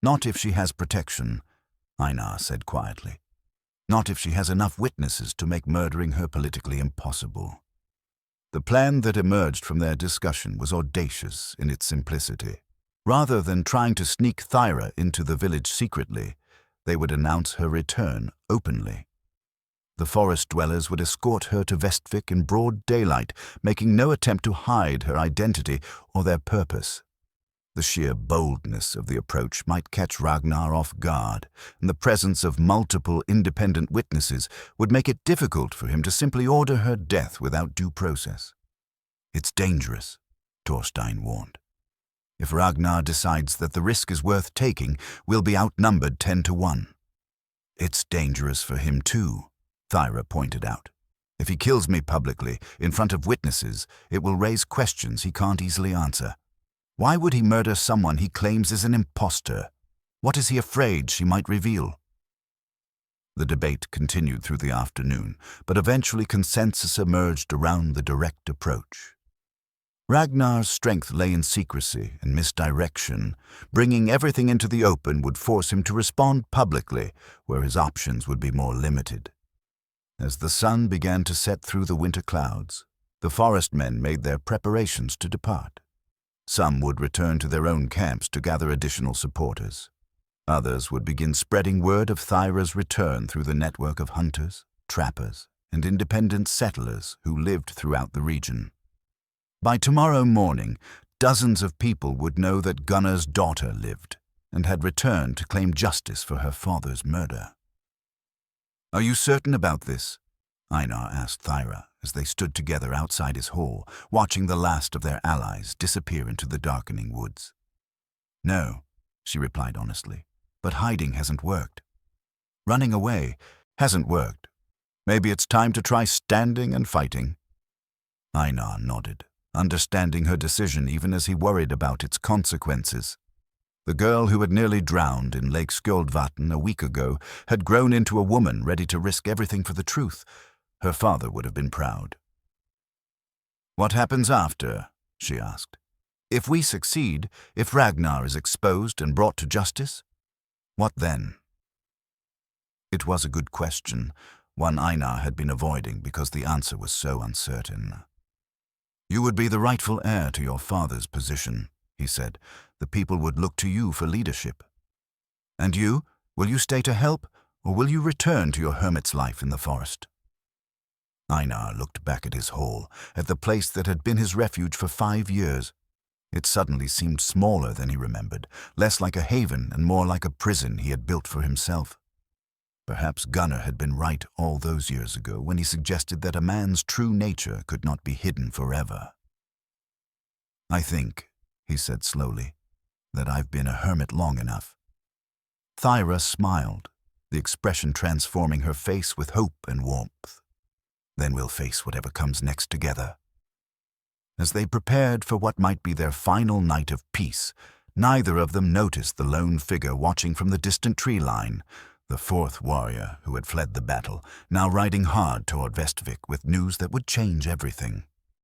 "Not if she has protection," Einar said quietly. "Not if she has enough witnesses to make murdering her politically impossible." The plan that emerged from their discussion was audacious in its simplicity. Rather than trying to sneak Thyra into the village secretly, they would announce her return openly. The forest dwellers would escort her to Vestvik in broad daylight, making no attempt to hide her identity or their purpose. The sheer boldness of the approach might catch Ragnar off guard, and the presence of multiple independent witnesses would make it difficult for him to simply order her death without due process. "It's dangerous," Thorstein warned. "If Ragnar decides that the risk is worth taking, we'll be outnumbered 10 to 1. "It's dangerous for him too," Thyra pointed out. "If he kills me publicly, in front of witnesses, it will raise questions he can't easily answer. Why would he murder someone he claims is an impostor? What is he afraid she might reveal?" The debate continued through the afternoon, but eventually consensus emerged around the direct approach. Ragnar's strength lay in secrecy and misdirection. Bringing everything into the open would force him to respond publicly, where his options would be more limited. As the sun began to set through the winter clouds, the forest men made their preparations to depart. Some would return to their own camps to gather additional supporters. Others would begin spreading word of Thyra's return through the network of hunters, trappers, and independent settlers who lived throughout the region. By tomorrow morning, dozens of people would know that Gunnar's daughter lived and had returned to claim justice for her father's murder. "Are you certain about this?" Einar asked Thyra as they stood together outside his hall, watching the last of their allies disappear into the darkening woods. "No," she replied honestly, "but hiding hasn't worked. Running away hasn't worked. Maybe it's time to try standing and fighting." Einar nodded, understanding her decision even as he worried about its consequences. The girl who had nearly drowned in Lake Skjoldvatn a week ago had grown into a woman ready to risk everything for the truth. Her father would have been proud. "What happens after?" she asked. "If we succeed, if Ragnar is exposed and brought to justice, what then?" It was a good question, one Einar had been avoiding because the answer was so uncertain. "You would be the rightful heir to your father's position," he said. "The people would look to you for leadership. And you, will you stay to help, or will you return to your hermit's life in the forest?" Einar looked back at his hall, at the place that had been his refuge for 5 years. It suddenly seemed smaller than he remembered, less like a haven and more like a prison he had built for himself. Perhaps Gunnar had been right all those years ago when he suggested that a man's true nature could not be hidden forever. "I think," he said slowly, "that I've been a hermit long enough." Thyra smiled, the expression transforming her face with hope and warmth. "Then we'll face whatever comes next together." As they prepared for what might be their final night of peace, neither of them noticed the lone figure watching from the distant tree line, the fourth warrior who had fled the battle, now riding hard toward Vestvik with news that would change everything.